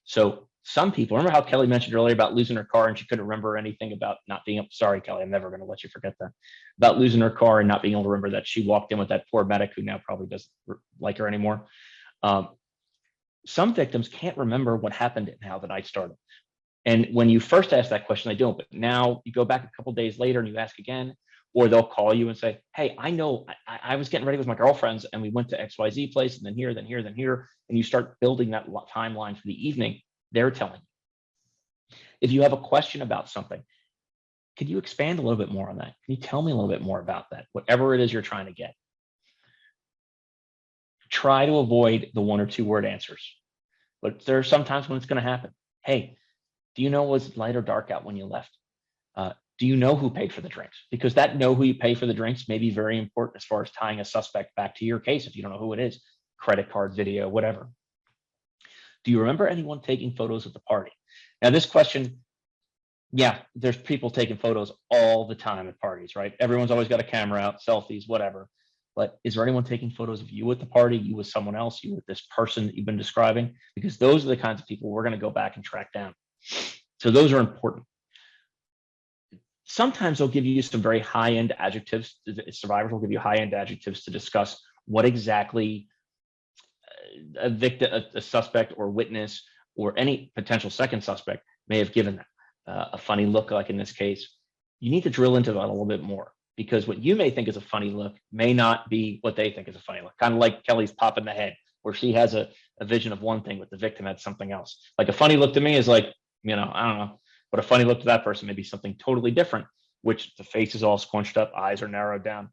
Speaker 2: So some people, remember how Kelly mentioned earlier about losing her car and she couldn't remember anything about not being, sorry, Kelly, I'm never going to let you forget that, about losing her car and not being able to remember that she walked in with that poor medic who now probably doesn't like her anymore. Some victims can't remember what happened and how the night started. And when you first ask that question, they don't, but now you go back a couple of days later and you ask again, or they'll call you and say, hey, I know I was getting ready with my girlfriends and we went to XYZ place and then here, then here, then here. And you start building that timeline for the evening, they're telling you. If you have a question about something, could you expand a little bit more on that? Can you tell me a little bit more about that? Whatever it is you're trying to get. Try to avoid the 1 or 2 word answers, but there are some times when it's going to happen. Hey, do you know was it light or dark out when you left? Do you know who paid for the drinks? Because that know who you pay for the drinks may be very important as far as tying a suspect back to your case if you don't know who it is, credit card, video, whatever. Do you remember anyone taking photos of the party? Now this question, yeah, there's people taking photos all the time at parties, right? Everyone's always got a camera out, selfies, whatever. But is there anyone taking photos of you at the party, you with someone else, you with this person that you've been describing? Because those are the kinds of people we're going to go back and track down. So those are important. Sometimes they'll give you some very high-end adjectives. Survivors will give you high-end adjectives to discuss what exactly a victim, a suspect or witness or any potential second suspect may have given them. A funny look, like in this case. You need to drill into that a little bit more, because what you may think is a funny look may not be what they think is a funny look. Kind of like Kelly's pop in the head, where she has a vision of one thing, but the victim had something else. Like a funny look to me is like, I don't know. But a funny look to that person may be something totally different, which the face is all squunched up, eyes are narrowed down.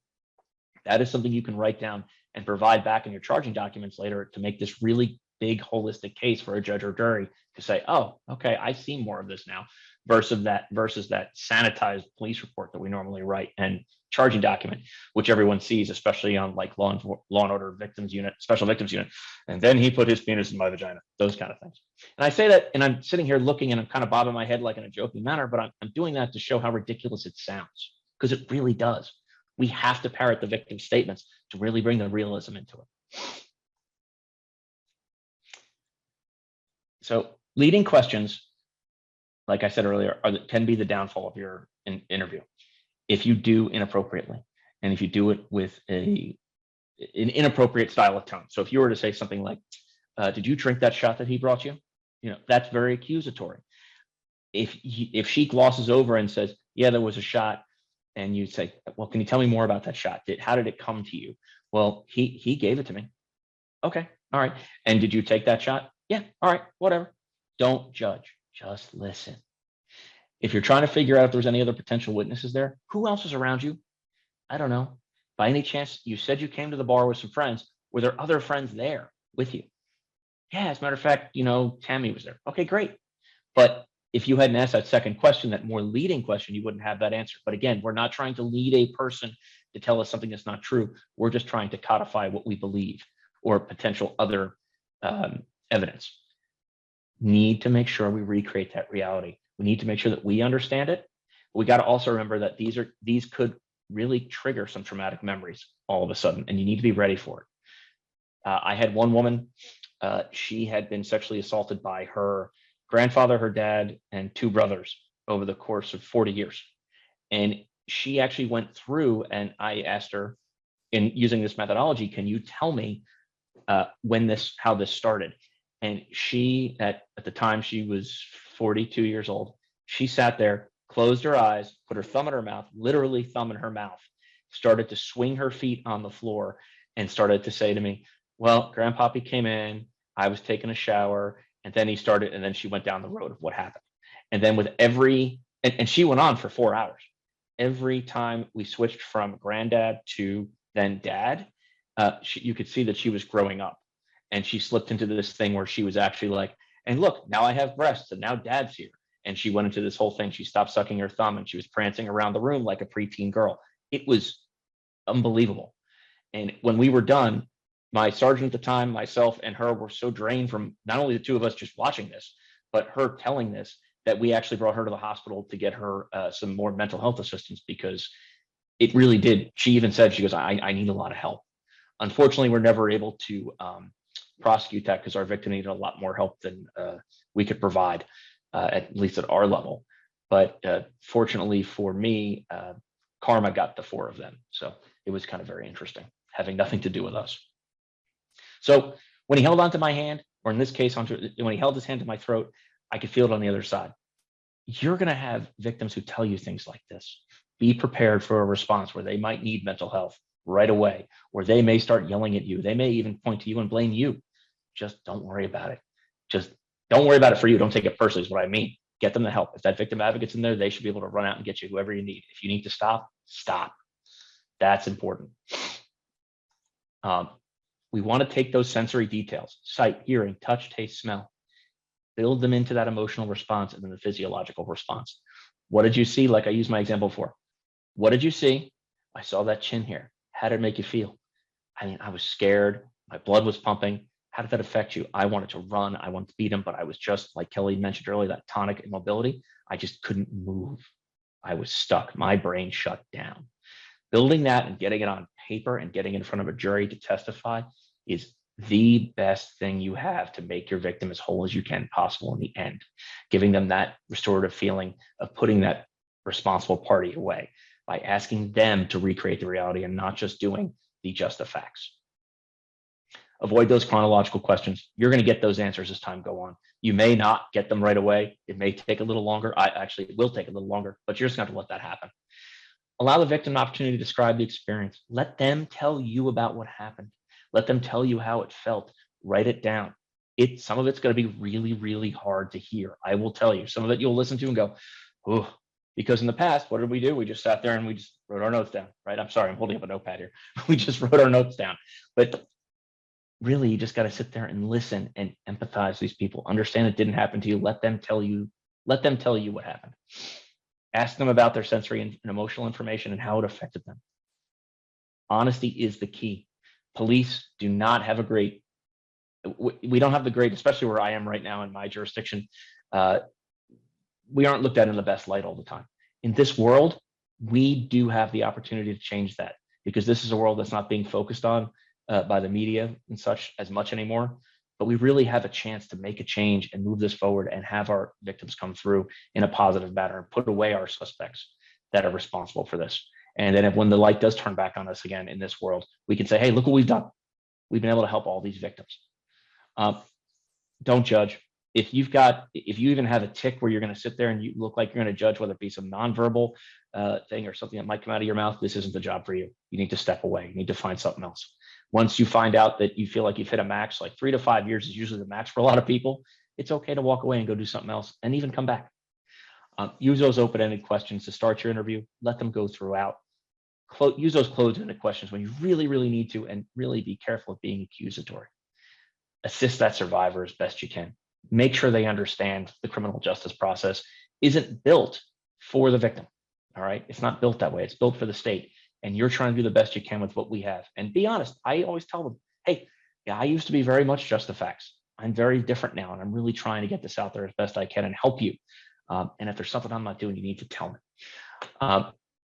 Speaker 2: That is something you can write down and provide back in your charging documents later to make this really big holistic case for a judge or jury to say, oh, okay, I see more of this now, versus that sanitized police report that we normally write and charging document, which everyone sees, especially on like law and order victims unit, special victims unit. And then he put his penis in my vagina, those kind of things. And I say that, and I'm sitting here looking and I'm kind of bobbing my head like in a joking manner, but I'm doing that to show how ridiculous it sounds, because it really does. We have to parrot the victim's statements to really bring the realism into it. So leading questions, like I said earlier, can be the downfall of your interview if you do inappropriately, and if you do it with an inappropriate style of tone. So if you were to say something like, did you drink that shot that he brought you? That's very accusatory. If she glosses over and says, yeah, there was a shot, and you say, well, can you tell me more about that shot? How did it come to you? Well, he gave it to me. Okay, all right. And did you take that shot? Yeah, all right, whatever. Don't judge, just listen. If you're trying to figure out if there's any other potential witnesses there, who else is around you? I don't know. By any chance, you said you came to the bar with some friends. Were there other friends there with you? Yeah, as a matter of fact, Tammy was there. Okay, great. But if you hadn't asked that second question, that more leading question, you wouldn't have that answer. But again, we're not trying to lead a person to tell us something that's not true. We're just trying to codify what we believe or potential other evidence. Need to make sure we recreate that reality. We need to make sure that we understand it. But we got to also remember that these could really trigger some traumatic memories all of a sudden, and you need to be ready for it. I had one woman, she had been sexually assaulted by her grandfather, her dad, and 2 brothers over the course of 40 years. And she actually went through, and I asked her, in using this methodology, can you tell me how this started? And she, at the time, she was 42 years old. She sat there, closed her eyes, put her thumb in her mouth, literally thumb in her mouth, started to swing her feet on the floor, and started to say to me, well, Grandpappy came in, I was taking a shower, and then she went down the road of what happened. And then with and she went on for 4 hours. Every time we switched from granddad to then dad, you could see that she was growing up. And she slipped into this thing where she was actually like, and look, now I have breasts and now dad's here. And she went into this whole thing. She stopped sucking her thumb and she was prancing around the room like a preteen girl. It was unbelievable. And when we were done, my sergeant at the time, myself, and her were so drained from not only the two of us just watching this, but her telling this, that we actually brought her to the hospital to get her some more mental health assistance, because it really did. She even said, she goes, I need a lot of help. Unfortunately, we're never able to prosecute that because our victim needed a lot more help than we could provide, at least at our level. But fortunately for me, karma got the four of them. So it was kind of very interesting, having nothing to do with us. So when he held onto my hand, or in this case, when he held his hand to my throat, I could feel it on the other side. You're going to have victims who tell you things like this. Be prepared for a response where they might need mental health right away, or they may start yelling at you. They may even point to you and blame you. Just don't worry about it. Just don't worry about it for you. Don't take it personally is what I mean. Get them the help. If that victim advocate's in there, they should be able to run out and get you whoever you need. If you need to stop, stop. That's important. We want to take those sensory details, sight, hearing, touch, taste, smell, build them into that emotional response and then the physiological response. What did you see? Like I used my example before. What did you see? I saw that chin hair. How did it make you feel? I mean, I was scared. My blood was pumping. How did that affect you? I wanted to run. I wanted to beat him, but I was just, like Kelly mentioned earlier, that tonic immobility. I just couldn't move. I was stuck. My brain shut down. Building that and getting it on paper and getting in front of a jury to testify is the best thing you have to make your victim as whole as you can possible in the end, giving them that restorative feeling of putting that responsible party away by asking them to recreate the reality and not just doing the just the facts. Avoid those chronological questions. You're going to get those answers as time go on. You may not get them right away. It may take a little longer. It will take a little longer, but you're just going to have to let that happen. Allow the victim an opportunity to describe the experience. Let them tell you about what happened. Let them tell you how it felt. Write it down. Some of it's going to be really, really hard to hear. I will tell you. Some of it you'll listen to and go, oh, because in the past, what did we do? We just sat there and we just wrote our notes down, right? I'm sorry, I'm holding up a notepad here. We just wrote our notes down. But really, you just got to sit there and listen and empathize with these people. Understand it didn't happen to you. Let them tell you what happened. Ask them about their sensory and emotional information and how it affected them. Honesty is the key. Police do not have we don't have the great, especially where I am right now in my jurisdiction. We aren't looked at in the best light all the time. In this world, we do have the opportunity to change that, because this is a world that's not being focused on by the media and such as much anymore. But we really have a chance to make a change and move this forward and have our victims come through in a positive manner and put away our suspects that are responsible for this. And then when the light does turn back on us again in this world, we can say, hey, look what we've done. We've been able to help all these victims. Don't judge. If you even have a tick where you're going to sit there and you look like you're going to judge, whether it be some nonverbal thing or something that might come out of your mouth, this isn't the job for you. You need to step away. You need to find something else. Once you find out that you feel like you've hit a max, like 3 to 5 years is usually the max for a lot of people, it's okay to walk away and go do something else and even come back. Use those open-ended questions to start your interview. Let them go throughout. Use those closed-ended questions when you really, really need to, and really be careful of being accusatory. Assist that survivor as best you can. Make sure they understand the criminal justice process isn't built for the victim. All right. It's not built that way. It's built for the state. And you're trying to do the best you can with what we have. And be honest. I always tell them, hey, yeah, I used to be very much just the facts. I'm very different now. And I'm really trying to get this out there as best I can and help you. And if there's something I'm not doing, you need to tell me.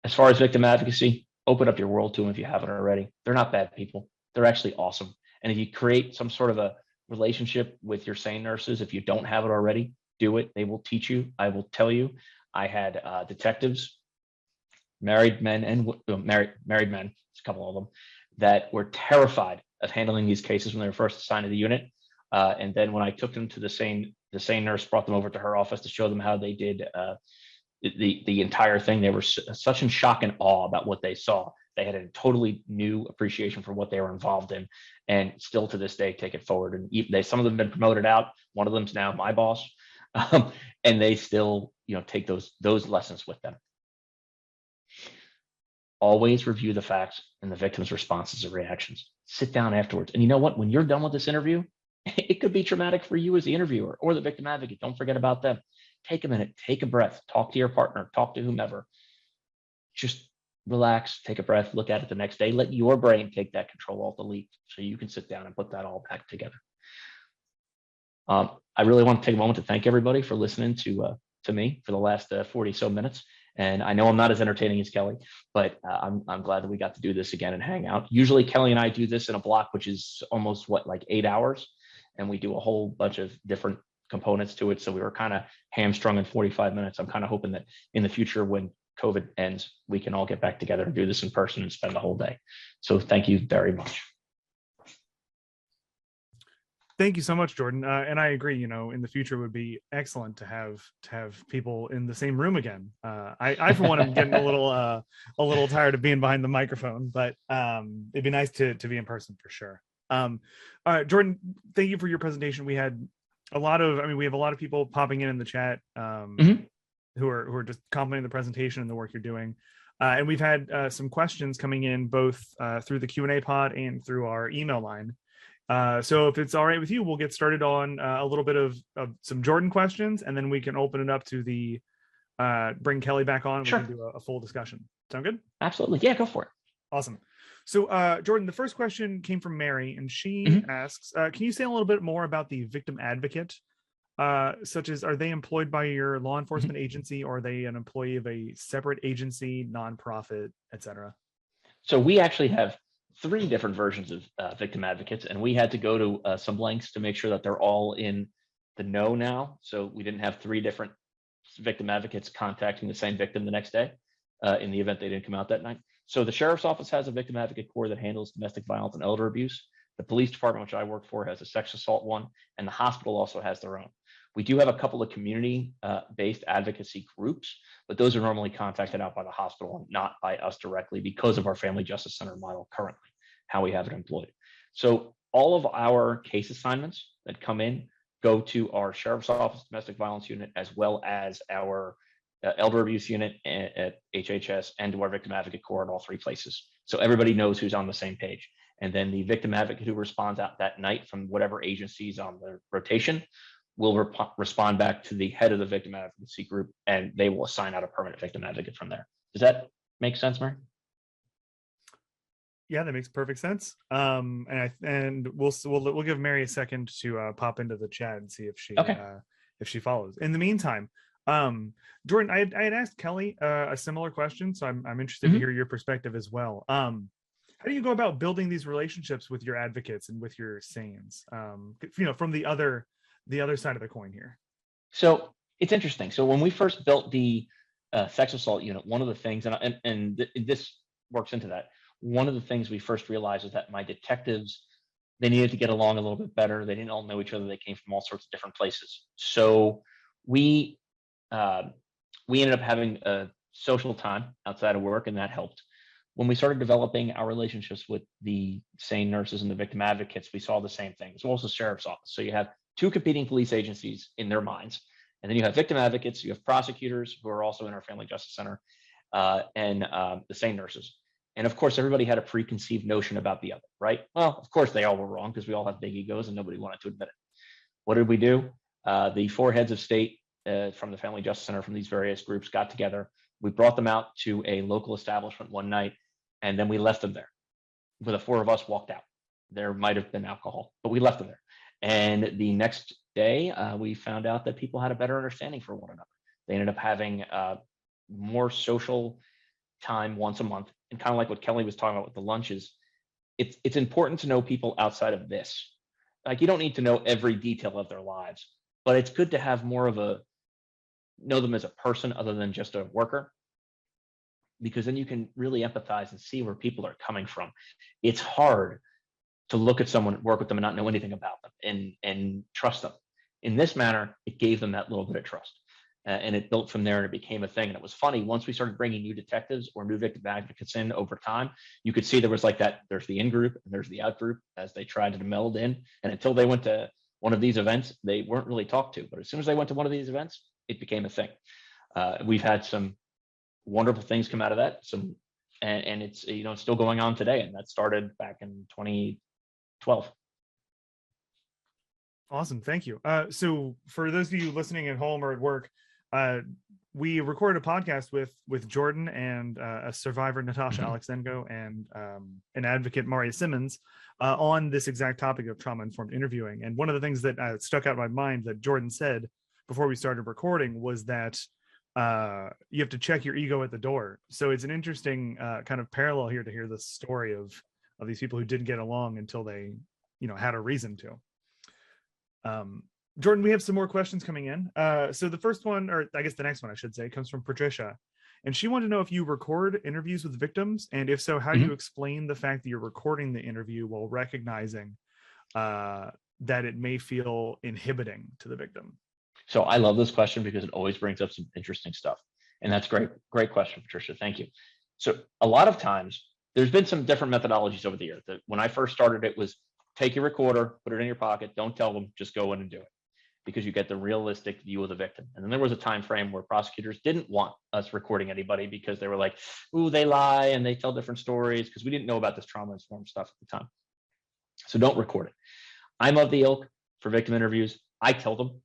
Speaker 2: As far as victim advocacy, open up your world to them if you haven't already. They're not bad people. They're actually awesome. And if you create some sort of a relationship with your SANE nurses, if you don't have it already, do it. They will teach you. I will tell you. I had detectives, married men, married men, a couple of them, that were terrified of handling these cases when they were first assigned to the unit. And then when I took them to the SANE nurse brought them over to her office to show them how they did the entire thing. They were such in shock and awe about what they saw. They had a totally new appreciation for what they were involved in, and still to this day take it forward. And some of them have been promoted out. One of them's now my boss, and they still, take those lessons with them. Always review the facts and the victim's responses and reactions. Sit down afterwards, and you know what? When you're done with this interview, it could be traumatic for you as the interviewer or the victim advocate. Don't forget about them. Take a minute, take a breath, talk to your partner, talk to whomever. Just relax, take a breath, look at it the next day, let your brain take that control alt delete so you can sit down and put that all back together. I really want to take a moment to thank everybody for listening to me for the last 40 so minutes. And I know I'm not as entertaining as Kelly, but I'm glad that we got to do this again and hang out. Usually Kelly and I do this in a block, which is almost like 8 hours. And we do a whole bunch of different components to it. So we were kind of hamstrung in 45 minutes. I'm kind of hoping that in the future, when COVID ends, we can all get back together and do this in person and spend the whole day. So thank you very much.
Speaker 1: Thank you so much, Jordan. And I agree, in the future would be excellent to have people in the same room again. I for one am getting a little tired of being behind the microphone, but it'd be nice to be in person for sure. All right, Jordan, thank you for your presentation. We have a lot of people popping in the chat who are just complimenting the presentation and the work you're doing. And we've had some questions coming in both through the Q&A pod and through our email line. So if it's all right with you, we'll get started on a little bit of some Jordan questions, and then we can open it up to the bring Kelly back on.
Speaker 2: Sure.
Speaker 1: We can do a full discussion. Sound good?
Speaker 2: Absolutely. Yeah, go for it.
Speaker 1: Awesome. So Jordan, the first question came from Mary, and she asks, can you say a little bit more about the victim advocate? Such as, are they employed by your law enforcement agency, or are they an employee of a separate agency, nonprofit, etc.?
Speaker 2: So we actually have 3 different versions of victim advocates, and we had to go to some lengths to make sure that they're all in the know now. So we didn't have 3 different victim advocates contacting the same victim the next day in the event they didn't come out that night. So the sheriff's office has a victim advocate corps that handles domestic violence and elder abuse. The police department, which I work for, has a sex assault one, and the hospital also has their own. We do have a couple of community-based advocacy groups, but those are normally contacted out by the hospital and not by us directly because of our Family Justice Center model currently, how we have it employed. So all of our case assignments that come in go to our sheriff's office domestic violence unit, as well as our elder abuse unit at HHS, and to our victim advocate corps at all 3 places. So everybody knows who's on the same page. And then the victim advocate who responds out that night from whatever agency is on the rotation will respond back to the head of the victim advocacy group, and they will assign out a permanent victim advocate from there. Does that make sense, Mary?
Speaker 1: Yeah, that makes perfect sense. And we'll give Mary a second to pop into the chat and see if she follows. In the meantime, Jordan, I had asked Kelly a similar question, so I'm interested to hear your perspective as well. How do you go about building these relationships with your advocates and with your SANEs? From the other side of the coin here.
Speaker 2: So it's interesting. So when we first built the sex assault unit, one of the things, and this works into that, one of the things we first realized is that my detectives, they needed to get along a little bit better. They didn't all know each other. They came from all sorts of different places. So we ended up having a social time outside of work, and that helped. When we started developing our relationships with the SANE nurses and the victim advocates, we saw the same thing, as well as the sheriff's office. So you have 2 competing police agencies in their minds. And then you have victim advocates, you have prosecutors who are also in our Family Justice Center, and the SANE nurses. And of course, everybody had a preconceived notion about the other, right? Well, of course, they all were wrong because we all have big egos and nobody wanted to admit it. What did we do? The 4 heads of state from the Family Justice Center from these various groups got together. We brought them out to a local establishment one night, and then we left them there. The 4 of us walked out. There might have been alcohol, but we left them there. And the next day, we found out that people had a better understanding for one another. They ended up having more social time once a month. And kind of like what Kelly was talking about with the lunches, it's important to know people outside of this. Like, you don't need to know every detail of their lives, but it's good to have more of know them as a person other than just a worker, because then you can really empathize and see where people are coming from. It's hard to look at someone, work with them, and not know anything about them and trust them. In this manner, it gave them that little bit of trust. And it built from there, and it became a thing. And it was funny, once we started bringing new detectives or new victim advocates in over time, you could see there was like that, there's the in-group and there's the out-group as they tried to meld in. And until they went to one of these events, they weren't really talked to. But as soon as they went to one of these events, it became a thing. We've had some wonderful things come out of that. And it's, it's still going on today. And that started back in 2012.
Speaker 1: Awesome. Thank you. So for those of you listening at home or at work, we recorded a podcast with Jordan and a survivor, Natasha Alexenko, and an advocate, Maria Simmons, on this exact topic of trauma-informed interviewing. And one of the things that stuck out in my mind that Jordan said before we started recording was that you have to check your ego at the door. So it's an interesting kind of parallel here to hear the story of these people who didn't get along until they, had a reason to. Jordan, we have some more questions coming in. So the first one, or I guess the next one I should say, comes from Patricia. And she wanted to know if you record interviews with victims, and if so, how do you explain the fact that you're recording the interview while recognizing that it may feel inhibiting to the victim?
Speaker 2: So I love this question because it always brings up some interesting stuff. And that's great. Great question, Patricia. Thank you. So a lot of times there's been some different methodologies over the years. When I first started, it was take your recorder, put it in your pocket, don't tell them, just go in and do it, because you get the realistic view of the victim. And then there was a time frame where prosecutors didn't want us recording anybody because they were like, ooh, they lie and they tell different stories, because we didn't know about this trauma-informed stuff at the time. So don't record it. I'm of the ilk for victim interviews. I tell them,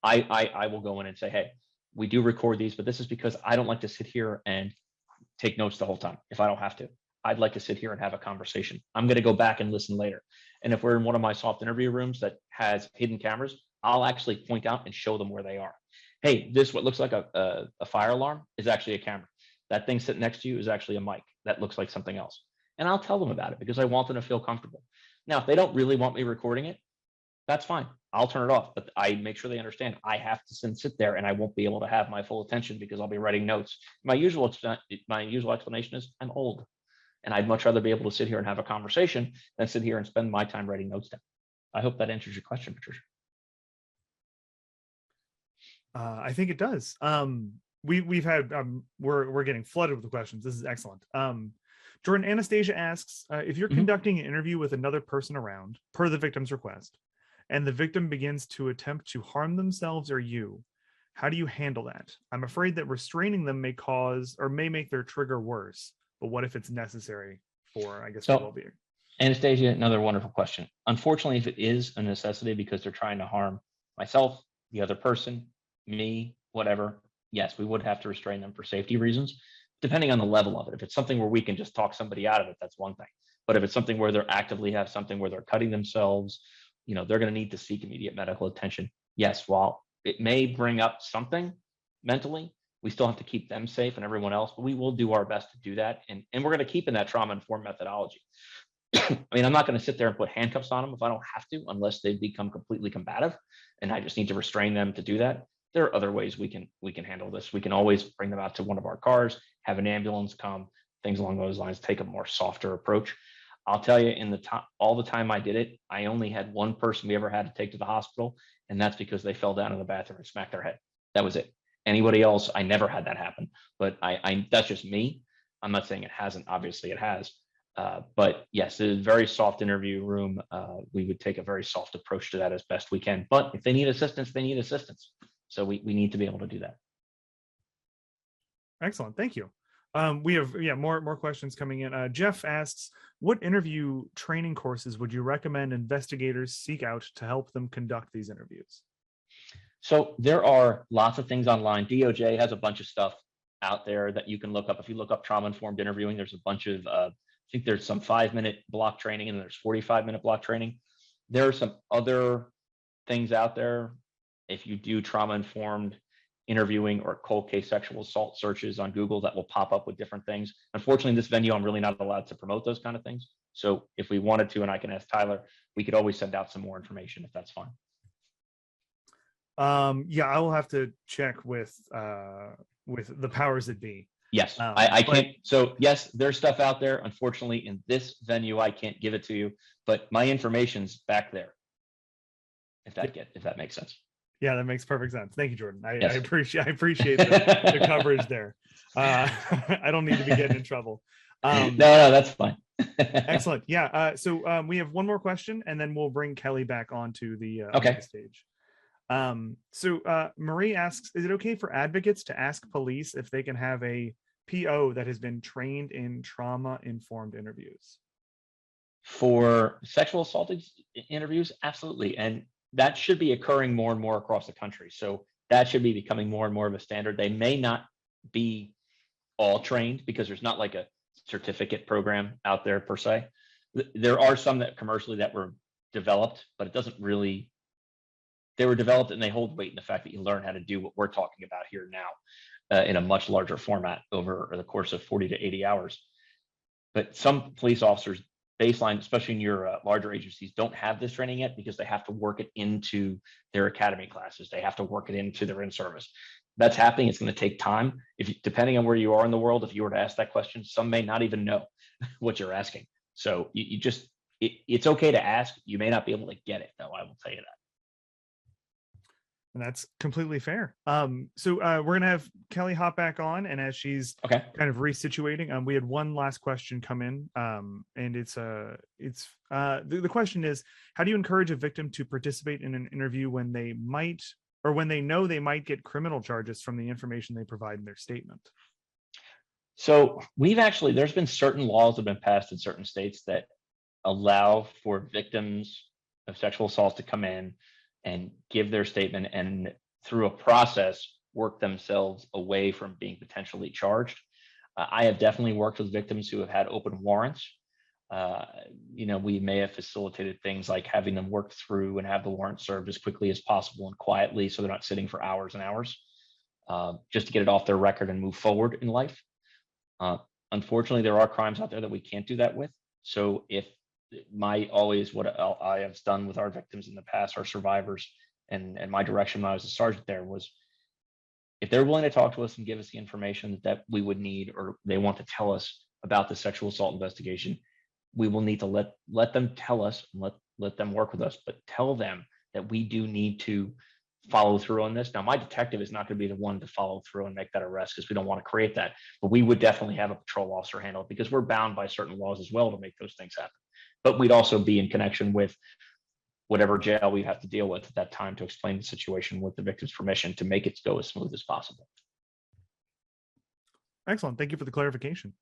Speaker 2: I will go in and say, hey, we do record these, but this is because I don't like to sit here and take notes the whole time if I don't have to. I'd like to sit here and have a conversation. I'm going to go back and listen later. And if we're in one of my soft interview rooms that has hidden cameras, I'll actually point out and show them where they are. Hey, this what looks like a fire alarm is actually a camera. That thing sitting next to you is actually a mic. That looks like something else. And I'll tell them about it because I want them to feel comfortable. Now, if they don't really want me recording it, that's fine. I'll turn it off, but I make sure they understand I have to sit there and I won't be able to have my full attention because I'll be writing notes. My usual explanation is I'm old and I'd much rather be able to sit here and have a conversation than sit here and spend my time writing notes down. I hope that answers your question, Patricia.
Speaker 1: I think it does. We've had we're getting flooded with the questions. This is excellent. Jordan, Anastasia asks if you're conducting an interview with another person around per the victim's request, and the victim begins to attempt to harm themselves or you, how do you handle that? I'm afraid that restraining them may cause or may make their trigger worse. But what if it's necessary for, I guess, their well-being?
Speaker 2: Anastasia, another wonderful question. Unfortunately, if it is a necessity because they're trying to harm myself, the other person, me, whatever, yes, we would have to restrain them for safety reasons, depending on the level of it. If it's something where we can just talk somebody out of it, that's one thing. But if it's something where they're actively have something where they're cutting themselves, they're going to need to seek immediate medical attention. Yes, while it may bring up something mentally, we still have to keep them safe and everyone else, but we will do our best to do that. And we're going to keep in that trauma-informed methodology. I mean, I'm not going to sit there and put handcuffs on them if I don't have to, unless they become completely combative and I just need to restrain them to do that. There are other ways we can handle this. We can always bring them out to one of our cars, have an ambulance come, things along those lines, take a more softer approach. I'll tell you, all the time I did it, I only had one person we ever had to take to the hospital, and that's because they fell down in the bathroom and smacked their head. That was it. Anybody else, I never had that happen. But I that's just me. I'm not saying it hasn't. Obviously, it has. But yes, it's a very soft interview room. We would take a very soft approach to that as best we can. But if they need assistance, they need assistance. So we need to be able to do that.
Speaker 1: Excellent. Thank you. We have more questions coming in. Jeff asks, what interview training courses would you recommend investigators seek out to help them conduct these interviews?
Speaker 2: So there are lots of things online. DOJ has a bunch of stuff out there that you can look up. If you look up trauma-informed interviewing, there's a bunch of, I think there's some 5-minute block training and there's 45-minute block training. There are some other things out there. If you do trauma-informed interviewing or cold case sexual assault searches on Google, that will pop up with different things. Unfortunately, in this venue, I'm really not allowed to promote those kind of things. So if we wanted to, and I can ask Tyler, we could always send out some more information if that's fine.
Speaker 1: I will have to check with the powers that be.
Speaker 2: Yes, I can't. So yes, there's stuff out there. Unfortunately, in this venue, I can't give it to you, but my information's back there. If that makes sense.
Speaker 1: Yeah, that makes perfect sense. Thank you, Jordan.
Speaker 2: Yes.
Speaker 1: I appreciate the coverage there. I don't need to be getting in trouble.
Speaker 2: No, that's fine.
Speaker 1: Excellent. Yeah. So we have one more question, and then we'll bring Kelly back onto the stage. So Marie asks, is it okay for advocates to ask police if they can have a PO that has been trained in trauma-informed interviews?
Speaker 2: For sexual assault interviews, absolutely. And that should be occurring more and more across the country. So that should be becoming more and more of a standard. They may not be all trained because there's not like a certificate program out there per se. There are some that commercially that were developed, but it doesn't really, they were developed and they hold weight in the fact that you learn how to do what we're talking about here now in a much larger format over the course of 40 to 80 hours. But some police officers baseline, especially in your larger agencies, don't have this training yet because they have to work it into their academy classes. They have to work it into their in-service. That's happening. It's going to take time. Depending on where you are in the world, if you were to ask that question, some may not even know what you're asking. So it's okay to ask. You may not be able to get it, though. I will tell you that.
Speaker 1: And that's completely fair. So we're going to have Kelly hop back on, and as she's kind of resituating, we had one last question come in, and the question is, how do you encourage a victim to participate in an interview when they might, or when they know they might get criminal charges from the information they provide in their statement?
Speaker 2: So there's been certain laws that have been passed in certain states that allow for victims of sexual assault to come in and give their statement, and through a process work themselves away from being potentially charged. I have definitely worked with victims who have had open warrants. We may have facilitated things like having them work through and have the warrant served as quickly as possible and quietly, so they're not sitting for hours and hours, just to get it off their record and move forward in life. Unfortunately, there are crimes out there that we can't do that with. So what I have done with our victims in the past, our survivors, and my direction when I was a sergeant there was, if they're willing to talk to us and give us the information that we would need, or they want to tell us about the sexual assault investigation, we will need to let them tell us, and let them work with us, but tell them that we do need to follow through on this. Now, my detective is not going to be the one to follow through and make that arrest, because we don't want to create that, but we would definitely have a patrol officer handle it, because we're bound by certain laws as well to make those things happen. But we'd also be in connection with whatever jail we have to deal with at that time to explain the situation with the victim's permission to make it go as smooth as possible.
Speaker 1: Excellent. Thank you for the clarification.